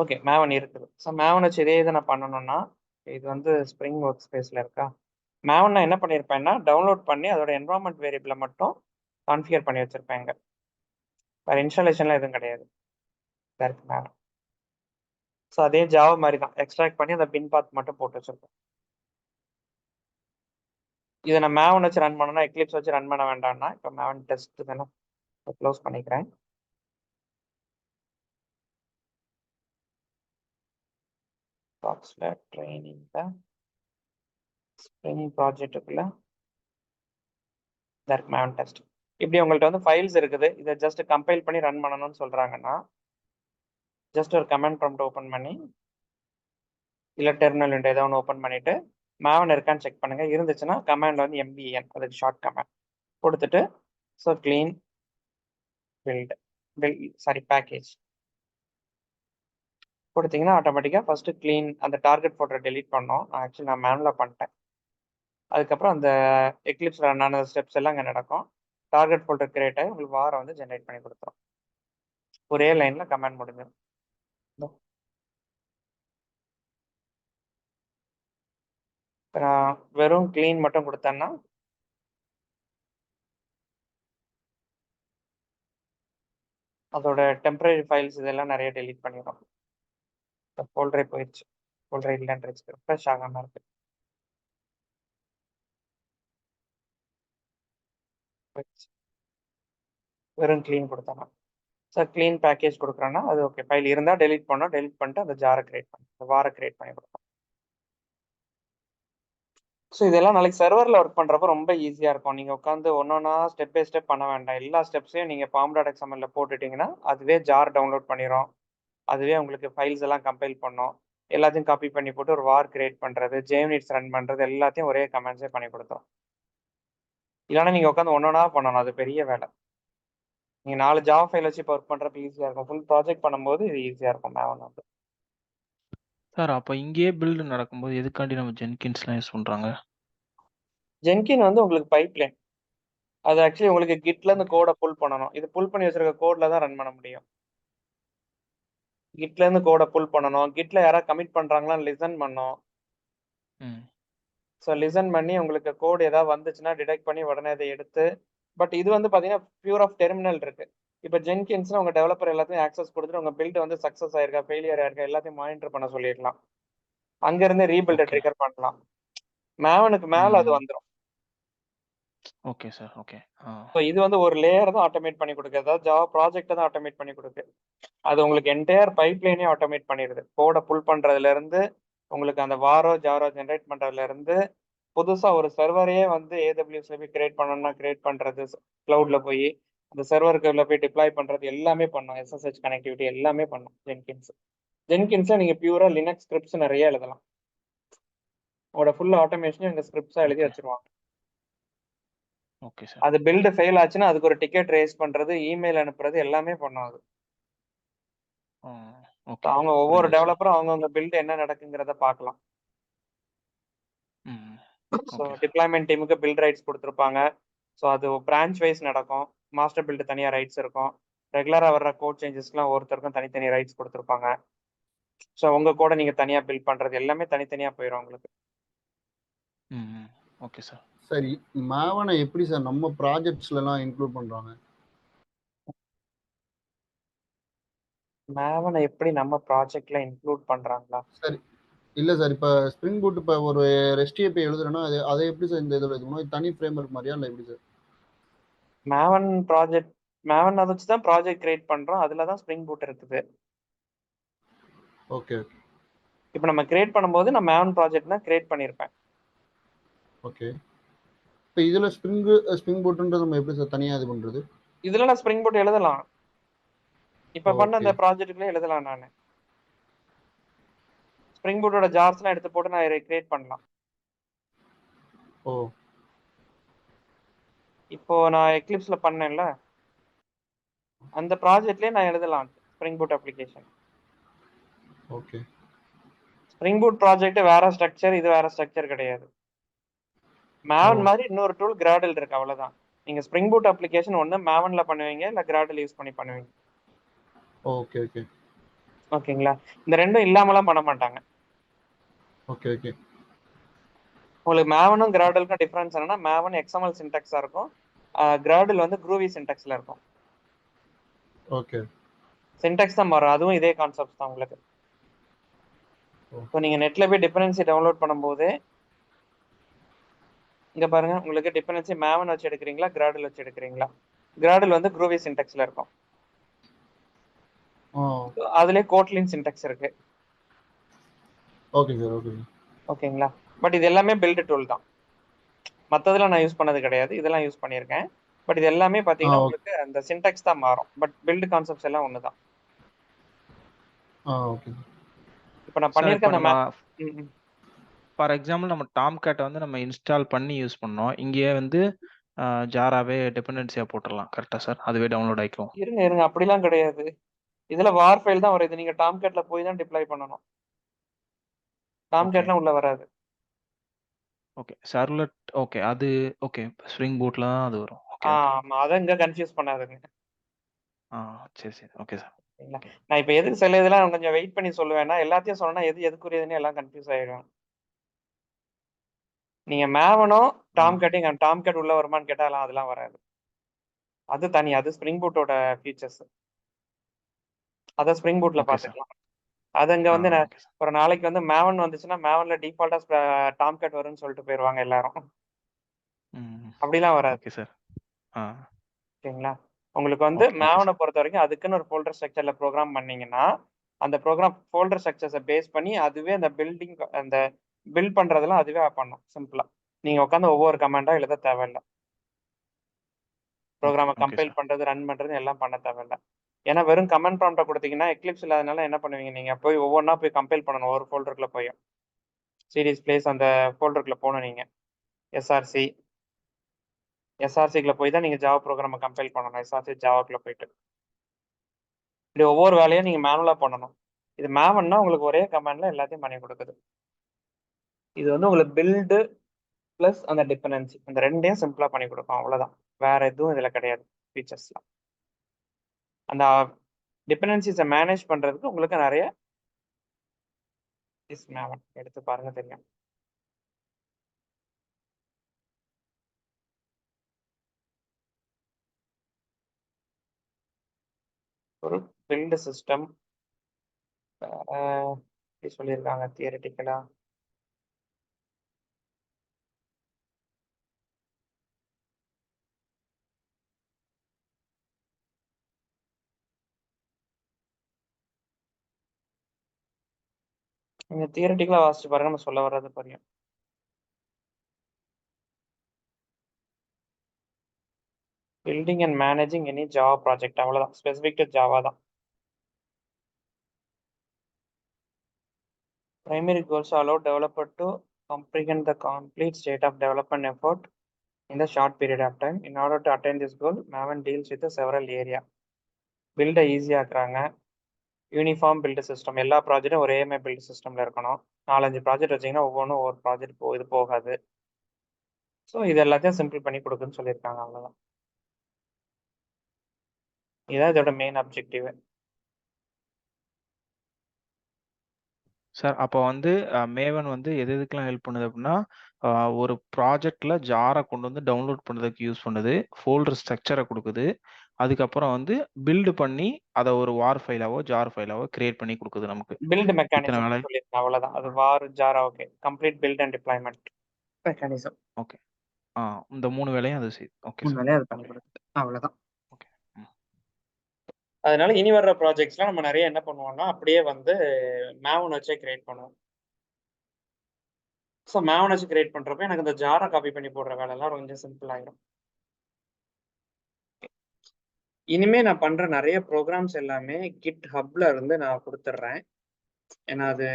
ஓகே மேவன் இருக்குது. ஸோ மேவன் வச்சு இதே இதை நான் பண்ணணும்னா இது வந்து ஸ்ப்ரிங் ஒர்க் ஸ்பேஸில் இருக்கா. மேவன் நான் என்ன பண்ணியிருப்பேன்னா டவுன்லோட் பண்ணி அதோட என்வரான்மெண்ட் வேரியபிளை மட்டும் கான்ஃபிகர் பண்ணி வச்சிருப்பேங்க. வேறு இன்ஸ்டாலேஷன்லாம் எதுவும் கிடையாது. இருக்கு மேவன். ஸோ அதே ஜாவா மாதிரி தான் எக்ஸ்ட்ராக்ட் பண்ணி அந்த பின் பாத் மட்டும் போட்டு வச்சிருப்பேன். இதை நான் மேவன் வச்சு ரன் பண்ணனா எக்லிப்ஸ் வச்சு ரன் பண்ண வேண்டாம்னா இப்போ மேவன் டெஸ்ட் தானே க்ளோஸ் பண்ணிக்கிறேன். பாக்ஸில் ட்ரைனிங்கில் ஸ்ப்ரிங் ப்ராஜெக்ட்டுக்குள்ள இருக்கு மேவன் டெஸ்ட். இப்படி உங்கள்கிட்ட வந்து ஃபைல்ஸ் இருக்குது. இதை ஜஸ்ட் கம்பைல் பண்ணி ரன் பண்ணணும்னு சொல்கிறாங்கன்னா ஜஸ்ட் ஒரு கமெண்ட் ப்ராம்ப்ட் ஓப்பன் பண்ணி இல்லை டெர்மினல் விண்டோ ஏதோ ஒன்று ஓப்பன் பண்ணிவிட்டு மேவன் இருக்கான்னு செக் பண்ணுங்கள். இருந்துச்சுன்னா கமாண்ட் வந்து MBN அதுக்கு ஷார்ட் கமாண்ட் கொடுத்துட்டு ஸோ க்ளீன் பேக்கேஜ் கொடுத்தீங்கன்னா ஆட்டோமேட்டிக்காக ஃபஸ்ட்டு க்ளீன் அந்த டார்கெட் ஃபோட்டோ டெலீட் பண்ணோம். நான் மேனுவலாக பண்ணிட்டேன். அதுக்கப்புறம் அந்த எக்லிப்ஸ் ரன் ஆன ஸ்டெப்ஸ் எல்லாம் இங்கே நடக்கும். டார்கெட் ஃபோல்டர் கிரியேட் ஆகி உங்களுக்கு வாரம் வந்து ஜென்ரேட் பண்ணி கொடுத்துரும். ஒரே லைனில் கமெண்ட் முடிஞ்சிடும். நான் வெறும் க்ளீன் மட்டும் கொடுத்தேன்னா அதோட டெம்பரரி ஃபைல்ஸ் இதெல்லாம் நிறைய டெலீட் பண்ணிடும். ஃபோல்டரே போயிடுச்சு. ஃபோல்டரே இல்லைன்றது ஃப்ரெஷ் ஆகாமல் இருக்கு. வெறும் க்ளீன் கொடுத்தோன்னா சார் க்ளீன் பேக்கேஜ் கொடுக்குறேன்னா அது ஓகே ஃபைல் இருந்தால் டெலிட் பண்ணோம். டெலிட் பண்ணிட்டு அந்த ஜாரை கிரியேட் பண்ணி அந்த வாரை கிரியேட் பண்ணி கொடுப்போம். ஸோ இதெல்லாம் நாளைக்கு சர்வரில் ஒர்க் பண்ணுறப்ப ரொம்ப ஈஸியாக இருக்கும். நீங்கள் உட்காந்து ஒன்றா ஸ்டெப் பை ஸ்டெப் பண்ண வேண்டாம். எல்லா ஸ்டெப்ஸையும் நீங்கள் pom.xml போட்டுட்டிங்கன்னா அதுவே ஜார் டவுன்லோட் பண்ணிடும். அதுவே உங்களுக்கு ஃபைல்ஸ் எல்லாம் கம்பைல் பண்ணும். எல்லாத்தையும் காப்பி பண்ணி போட்டு ஒரு வார் கிரியேட் பண்ணுறது, JUnits ரன் பண்ணுறது எல்லாத்தையும் ஒரே கமெண்ட்ஸே பண்ணி கொடுத்தோம். இல்லைன்னா நீங்கள் உட்காந்து ஒன்றா பண்ணணும். அது பெரிய வேலை. நீங்கள் 4 ஜாவா ஃபைல் வச்சு இப்போ ஒர்க் பண்ணுறப்ப ஈஸியாக இருக்கும். ஃபுல் ப்ராஜெக்ட் பண்ணும்போது இது ஈஸியாக இருக்கும் மேவன் வந்து. சார் அப்போ இங்கேயே பில்டு நடக்கும்போது எதுக்காண்டி நம்ம ஜென்கின்ஸ்லாம் யூஸ் பண்ணுறாங்க? ஜென்கின் வந்து உங்களுக்கு பைப்லைன். அது ஆக்சுவலி உங்களுக்கு கிட்ல இருந்து ஓகே. கோட புல் பண்ணணும். இது புல் பண்ணி வச்சிருக்க கோட்ல தான் ரன் பண்ண முடியும். கிட்ல இருந்து கோட புல் பண்ணணும். கிட்ல யாராவது கமிட் பண்றாங்களான்னு லிசன் பண்ணணும். ம். ஸோ லிசன் பண்ணி உங்களுக்கு கோட் ஏதாவது வந்துச்சுன்னா டிடெக்ட் பண்ணி உடனே அதை எடுத்து பட் இது வந்து பார்த்தீங்கன்னா பியூர் ஆஃப் டெர்மினல் இருக்கு. இப்போ ஜென்கின்ஸ்னா உங்க டெவலப்பர் எல்லாத்தையும் ஆக்சஸ் கொடுத்துட்டு உங்க பில்ட் வந்து சக்ஸஸ் ஆயிருக்கா ஃபெயிலியர் ஆயிருக்கா எல்லாத்தையும் மானிட்டர் பண்ண சொல்லிடலாம். அங்க இருந்து ரீபில்ட ஓகே. ட்ரிகர் பண்ணலாம். மேவனுக்கு மேல அது ம். வந்துடும். Okay sir. ஓகே. ஆ. ஸோ இது வந்து ஒரு லேயர் தான் ஆட்டோமேட் பண்ணி கொடுக்குது. அதாவது ஜாவா ப்ராஜெக்ட் தான் ஆட்டோமேட் பண்ணி கொடுக்குது. அது உங்களுக்கு என்டையர் பைப்லைனே ஆட்டோமேட் பண்ணிடுது. கோடை புல் பண்றதுல இருந்து உங்களுக்கு அந்த வாரோ ஜாரோ ஜென்ரேட் பண்றதுல இருந்து புதுசா ஒரு சர்வரையே வந்து ஏடபிள்யூஎஸ்ல போய் கிரியேட் பண்ணணும்னா கிரியேட் பண்றது, கிளவுட்ல போய் அந்த சர்வருக்குள்ள போய் டிப்ளாய் பண்றது எல்லாமே பண்ணும். எஸ்எஸ்ஹெச் கனெக்டிவிட்டி எல்லாமே பண்ணும் ஜென்கின்ஸ். ஜென்கின்ஸ்ல நீங்க பியூரா லினக்ஸ் ஸ்கிரிப்ட்ஸ் நிறைய எழுதலாம். உங்களோட ஃபுல் ஆட்டோமேஷன் இந்த ஸ்கிரிப்ட்ஸா எழுதி ஓகே. வச்சிருவாங்க. Okay sir. அது பில்டு ஃபெயில் ஆச்சுன்னா அதுக்கு ஒரு டிக்கெட் ரேஸ் பண்றது, இமெயில் அனுப்புறது எல்லாமே பண்ணும் அது. ஆ. ஓகே. அவங்க ஒவ்வொரு புரிஞ்சுது சார். டெவலப்பரும் அவங்கவுங்க பில்டு என்ன நடக்குங்கிறத பார்க்கலாம். ம். So okay sir. டிப்ளாய்மெண்ட் டீமுக்கு பில்ட் ரைட்ஸ் கொடுத்துருப்பாங்க. ஸோ அது பிரான்ச் வைஸ் நடக்கும். மாஸ்டர் பில்டு தனியாக ரைட்ஸ் இருக்கும். ரெகுலராக வர்ற கோட் சேஞ்சஸ்க்குலாம் ஒருத்தருக்கும் தனித்தனி ரைட்ஸ் கொடுத்துருப்பாங்க. ஸோ உங்க கூட நீங்க தனியா பில்ட் பண்றது எல்லாமே தனித்தனியா போயிடும் உங்களுக்கு. ம். Okay sir. சரி, மேவனை எப்படி சார் நம்ம ப்ராஜெக்ட்ஸ்லாம் இன்க்ளூட் பண்றாங்க? மேவனை எப்படி நம்ம ப்ராஜெக்ட்ல இன்க்ளூட் பண்றாங்களா? சரி, இல்ல சார். இப்போ ஸ்ப்ரிங் பூட் இப்போ ஒரு ரெஸ்ட் ஏபிஐ எழுதுறேன்னா அதை எப்படி சார் இந்த இதில் எழுதணும்? இது தனி ஃப்ரேம் ஒர்க் மாதிரியா இல்லை எப்படி சார்? மேவன் ப்ராஜெக்ட் மேவன் அதை வச்சு தான் ப்ராஜெக்ட் கிரியேட் பண்றோம். அதுல தான் ஸ்ப்ரிங் பூட் இருக்குது. ஓகே ஓகே இப்போ நம்ம கிரியேட் பண்ணும்போது நான் மேவன் ப்ராஜெக்ட் தான் கிரியேட் பண்ணியிருப்பேன். ஓகே. இப்போ இதில் ஸ்ப்ரிங் பூட்ன்றது நம்ம எப்படி சார் தனியாக இது பண்ணுறது? இதுல நான் ஸ்ப்ரிங் பூட் எழுதலாம். இப்ப பண்ண ஓகே அந்த ப்ராஜெக்ட்ல எழுதலாம் நான். ஸ்ப்ரிங் பூட்டோட ஜார்ஸ்லாம் எடுத்து போட்டு நான் கிரியேட் பண்ணலாம். ஓ இப்போ நான் எக்லிப்ஸ்ல பண்ணேன்ல அந்த ப்ராஜெக்ட்லயே நான் எழுதலாம் spring boot application. Okay spring boot project வேற ஸ்ட்ரக்சர், இது வேற ஸ்ட்ரக்சர் கிடையாது. மேவன் மாதிரி இன்னொரு டூல் கிராடல் இருக்கு, அவ்வளவுதான். நீங்க ஸ்ப்ரிங் பூட் அப்ளிகேஷன் ஒண்ணு மேவன்ல பண்ணுவீங்க இல்ல கிராடல் யூஸ் பண்ணி பண்ணுவீங்க. ஓகே ஓகே ஓகேங்களா? இந்த ரெண்டும் இல்லாமலாம் பண்ண மாட்டாங்க. ஓகே ஓகே உங்களுக்கு மேவனும் கிராடலுக்கும் டிஃபரன்ஸ் என்னன்னா மேவன் எக்ஸ்எம்எல் சின்டாக்ஸா இருக்கும், கிராடல் வந்து க்ரூவி சின்டாக்ஸ்ல இருக்கும். ஓகே சின்டாக்ஸ் தான் மாறும், அதுவும் இதே கான்செப்ட் தான் உங்களுக்கு. இப்போ நீங்க நெட்ல போய் டிபெண்டன்சி டவுன்லோட் பண்ணும்போது இங்க பாருங்க, உங்களுக்கு டிபெண்டன்சி மேவன் வச்சு எடுக்கிறீங்களா கிராடல் வச்சு எடுக்கிறீங்களா? கிராடல் வந்து க்ரூவி சின்டாக்ஸ்ல இருக்கும். அதுலயே கோட்லின் சின்டாக்ஸ் இருக்கு. Okay sir okay. ஓகேங்களா? பட் இது எல்லாமே பில்ட் டூல் தான். மற்றதெல்லாம் நான் யூஸ் பண்ணது கிடையாது, இதெல்லாம் யூஸ் பண்ணியிருக்கேன். பட் இது எல்லாமே பார்த்தீங்கன்னா உங்களுக்கு அந்த சின்டாக்ஸ் தான் மாறும், பட் பில்ட் கான்செப்ட்ஸ் எல்லாம் ஒன்று தான். ஓகே. இப்போ நான் சார் பண்ணியிருக்க இப்போ அந்த நம்ம ஃபார் எக்ஸாம்பிள் நம்ம டாம் கேட்டை வந்து நம்ம இன்ஸ்டால் பண்ணி யூஸ் பண்ணோம். இங்கேயே வந்து ஜாராவே டிபெண்டன்சியாக போட்டுடலாம் கரெக்டாக சார்? அதுவே டவுன்லோட் ஆகிக்கும். இருங்க இருங்க, அப்படிலாம் கிடையாது. இதுல வார் ஃபைல் தான் வருது, நீங்க டாம் கேட்ல போய் தான் டிப்ளாய் பண்ணணும். டாம் கேட்லாம் உள்ள வராது. Okay servlet. ஓகே அது ஓகே ஸ்ப்ரிங் பூட்ல தான் அது வரும். ஓகே ஆமா, அதை இங்க கன்ஃபியூஸ் பண்ணாதுங்க. ஆ சரி சரி ஓகே சார். நான் இப்ப எதுக்கு சில இதெல்லாம் கொஞ்சம் வெயிட் பண்ணி சொல்லுவேன்னா எல்லாத்தையும் சொன்னா எது எதுக்குரியதுன்னு எல்லாம் கன்ஃபியூஸ் ஆயிடும். நீங்க மேவனோ டாம் கேட்டிங் டாம் கேட் உள்ள வருமான்னு கேட்டாலாம் அதெல்லாம் வராது. அது தனி, அது ஸ்ப்ரிங் பூட்டோட ஃபீச்சர்ஸ். அதை ஸ்ப்ரிங் பூட்ல ஓகே சார். பாத்துக்கலாம். அது அங்க வந்து ஓகே சார். ஒரு நாளைக்கு வந்து மேவன் வந்துச்சுன்னா மேவன்ல டிஃபால்ட்டா டாம் கேட் வரும்னு சொல்லிட்டு போயிருவாங்க எல்லாரும். அப்படிலாம் வராது. Okay sir. ஆ ஓகேங்களா? உங்களுக்கு வந்து ஓகே மேவனை சார். பொறுத்த வரைக்கும் அதுக்குன்னு ஒரு ஃபோல்டர் ஸ்ட்ரக்சர்ல ப்ரோக்ராம் பண்ணீங்கன்னா அந்த ப்ரோக்ராம் ஃபோல்டர் ஸ்ட்ரக்சர்ஸை பேஸ் பண்ணி அதுவே அந்த அந்த பில்ட் பண்றதெல்லாம் அதுவே பண்ணும் சிம்பிளா. நீங்க உட்காந்து ஒவ்வொரு கமாண்டா எழுத தேவையில்லை. ப்ரோக்ராமை ஓகே கம்பைல் சார். பண்றது ரன் பண்றது எல்லாம் பண்ண தேவையில்லை. ஏன்னா வெறும் கமெண்ட் ப்ராம்ப்டை கொடுத்தீங்கன்னா எக்லிப்ஸ் இல்லாதனால என்ன பண்ணுவீங்க, நீங்க போய் ஒவ்வொன்றா போய் கம்பைல் பண்ணணும் ஒரு ஃபோல்டருக்குள்ள போய். சீரிஸ் பிளேஸ் அந்த ஃபோல்டருக்குள்ள போகணும் நீங்க. எஸ்ஆர்சிக்குள்ள போய் தான் நீங்க ஜாவா ப்ரோக்ராமை கம்பைல் பண்ணணும். எஸ்ஆர்சி ஜாவாக்குள்ள போயிட்டு இப்படி ஒவ்வொரு வேலையும் நீங்க மேனுவலா பண்ணணும். இது மேவன்னா உங்களுக்கு ஒரே கமாண்ட்ல எல்லாத்தையும் பண்ணி கொடுக்குது. இது வந்து உங்களுக்கு பில்டு ப்ளஸ் அந்த டிபெண்டன்சி, அந்த ரெண்டையும் சிம்பிளா பண்ணி கொடுக்கும். அவ்வளவுதான், வேற எதுவும் இதுல கிடையாது ஃபீச்சர்ஸ்லாம். அந்த டிபெண்டன்சிஸை மேனேஜ் பண்றதுக்கு உங்களுக்கு நிறைய Maven எடுத்து பாருங்க தெரியும். ஒரு பில்டு சிஸ்டம் எப்படி சொல்லியிருக்காங்க தியரிட்டிக்கலா. நீங்க தியரிட்டிக்கலா வாசிச்சு பாருங்க, நம்ம சொல்ல வர்றது புரியும். Building and managing any Java project, அவ்வளவுதான், ஸ்பெசிஃபிக் டு ஜாவா தான். Primary goals allow developer to comprehend the complete state of development effort in the short period of time. In order to attain this goal, Maven deals with several area. Build easy ஆக்குறாங்க. Uniform build system, எல்லா ப்ராஜெக்டும் ஒரே மாதிரி build சிஸ்டம்ல இருக்கணும். 4-5 project வச்சிங்கன்னா ஒவ்வொன்றும் ஒவ்வொரு ப்ராஜெக்ட் இது போகாது. ஸோ இது எல்லாத்தையும் சிம்பிள் பண்ணி கொடுக்குன்னு சொல்லியிருக்காங்க, அவ்வளோதான். இதான் இதோட மெயின் அப்ஜெக்டிவ். சார் அப்போ வந்து மேவன் வந்து எது எதுக்கெல்லாம் ஹெல்ப் பண்ணுது அப்படின்னா, ஒரு ப்ராஜெக்ட்ல ஜாரை கொண்டு வந்து டவுன்லோட் பண்ணுறதுக்கு யூஸ் பண்ணுது, ஃபோல்டர் ஸ்ட்ரக்சரை கொடுக்குது, அதுக்கப்புறம் வந்து பில்டு பண்ணி அதை ஒரு வார் ஃபைலாவோ ஜார் ஃபைலாவோ கிரியேட் பண்ணி கொடுக்குது நமக்கு. பில்டு இத்தனை மெக்கானிசம் வேலை. சொல்லியிருக்கேன், அவ்வளோதான். அது வார் ஜாரா, okay. Complete build and deployment mechanism. Okay. இந்த 3 வேலையும் அது செய்யுது. Okay sir. முன்னாலே அது பண்ணி கொடுக்குது, அவ்வளோதான். ஓகே. அதனால இனி வர்ற ப்ராஜெக்ட்ஸ்லாம் நம்ம நிறைய என்ன பண்ணுவோம்னா அப்படியே வந்து மேவன் வச்சே கிரியேட் பண்ணுவோம். ஸோ மேவன் வச்சு கிரியேட் பண்றப்ப எனக்கு இந்த ஜாரை காப்பி பண்ணி போடுற வேலைலாம் கொஞ்சம் சிம்பிள் ஆயிடும். இனிமே நான் பண்ற நிறைய ப்ரோக்ராம்ஸ் எல்லாமே கிட் ஹப்ல இருந்து நான் கொடுத்துட்றேன். ஏன்னா அது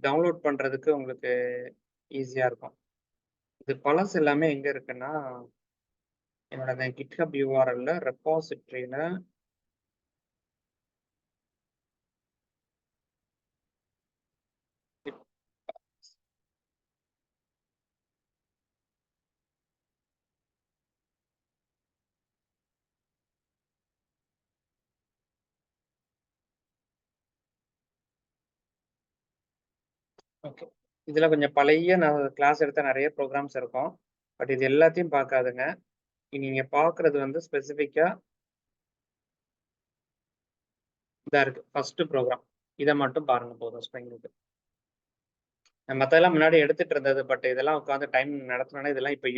டவுன்லோட் பண்றதுக்கு உங்களுக்கு ஈஸியா இருக்கும். இது பழசு எல்லாமே எங்க இருக்குன்னா, என்னோட அந்த GitHub URL-ல ரெபாசிட்டரியில ஓகே. இதுல கொஞ்சம் பழைய நான் கிளாஸ் எடுத்த நிறைய ப்ரோக்ராம்ஸ் இருக்கும். பட் இது எல்லாத்தையும் பார்க்காதுங்க. நீங்க பார்க்கறது வந்து ஸ்பெசிஃபிக்கா இதா இருக்கு, ஃபர்ஸ்ட் ப்ரோக்ராம். இதை மட்டும் பாருங்க போதும் ஸ்ப்ரிங்குக்கு. மற்றதெல்லாம் முன்னாடி எடுத்துட்டு இருந்தது, பட் இதெல்லாம் உட்காந்து டைம் நடத்தினோன்னா இதெல்லாம் இப்போ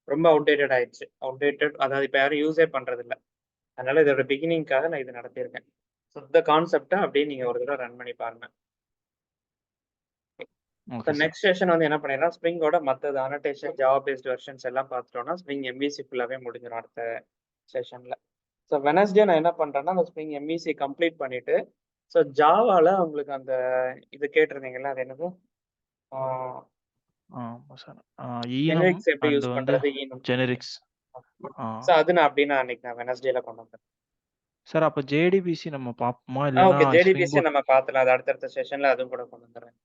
ரொம்ப அவுடேட்டட் ஆயிடுச்சு. அவுடேட்டட், அதாவது இப்போ யாரும் யூஸே பண்றது இல்லை. அதனால இதோட பிகினிங்காக நான் இது நடத்தியிருக்கேன். ஸோ இந்த கான்செப்டை அப்படியே நீங்க ஒரு தடவை ரன் பண்ணி பாருங்க. நெக்ஸ்ட் செஷன் வந்து என்ன பண்ணிடலாம், ஸ்ப்ரிங்கோட மற்றது அனோடேஷன் ஜாவா பேஸ்ட் வெர்ஷன்ஸ் எல்லாம் பார்த்துட்டோம்னா ஸ்ப்ரிங் எம்விசி ஃபுல்லாகவே முடிஞ்சிடும் அடுத்த செஷன்ல. ஸோ வெனஸ்டே நான் என்ன பண்றேன்னா அந்த ஸ்ப்ரிங் எம்விசி கம்ப்ளீட் பண்ணிட்டு, ஸோ ஜாவால உங்களுக்கு அந்த இது கேட்டிருந்தீங்கல்ல, அது என்னது ஜெனரிக்ஸ் எப்படி யூஸ் பண்றது, ஜெனரிக்ஸ். ஸோ அது நான் அப்படின்னா அன்னைக்கு நான் வெனஸ்டேல கொண்டு வந்தேன். சார் அப்போ ஜேடிபிசி நம்ம பார்ப்போமா? ஓகே, இல்லைன்னா ஜேடிபிசி நம்ம பார்த்துலாம், அது அடுத்தடுத்த செஷன்ல அதுவும் கூட கொண்டு வந்துடுறேன்.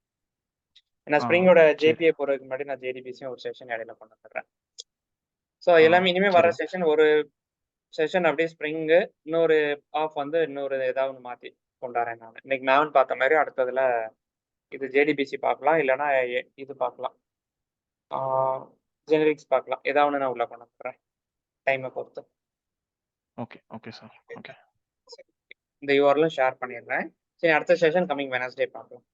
நான் ஸ்ப்ரிங்கோட ஜேபிஏ போறதுக்கு முன்னாடி நான் ஜேடிபிசியும் ஒரு செஷன் இடையில கொண்டு வந்துடுறேன். ஸோ எல்லாமே இனிமே வர செஷன் ஒரு செஷன் அப்படியே ஸ்ப்ரிங்கு, இன்னொரு ஆஃப் வந்து இன்னொரு ஏதாவது மாற்றி கொண்டாடுறேன் நான். இன்னைக்கு மேவன் பார்த்த மாதிரி அடுத்ததுல இது ஜேடிபிசி பார்க்கலாம், இல்லைன்னா இது பார்க்கலாம், ஜெனரிக்ஸ் பார்க்கலாம். ஏதாவது நான் உள்ள கொண்டு வந்துடுறேன் டைமை பொறுத்து. Okay okay sir. ஓகே, இந்த யூஆர்எலும் ஷேர் பண்ணிடுறேன். சரி, அடுத்த செஷன் கமிங் வெனஸ்டே பார்க்கலாம்.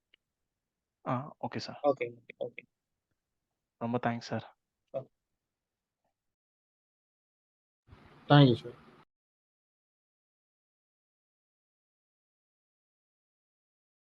Okay sir. ஓகே ஓகே, ரொம்ப தேங்க்ஸ் சார். Thank you sir.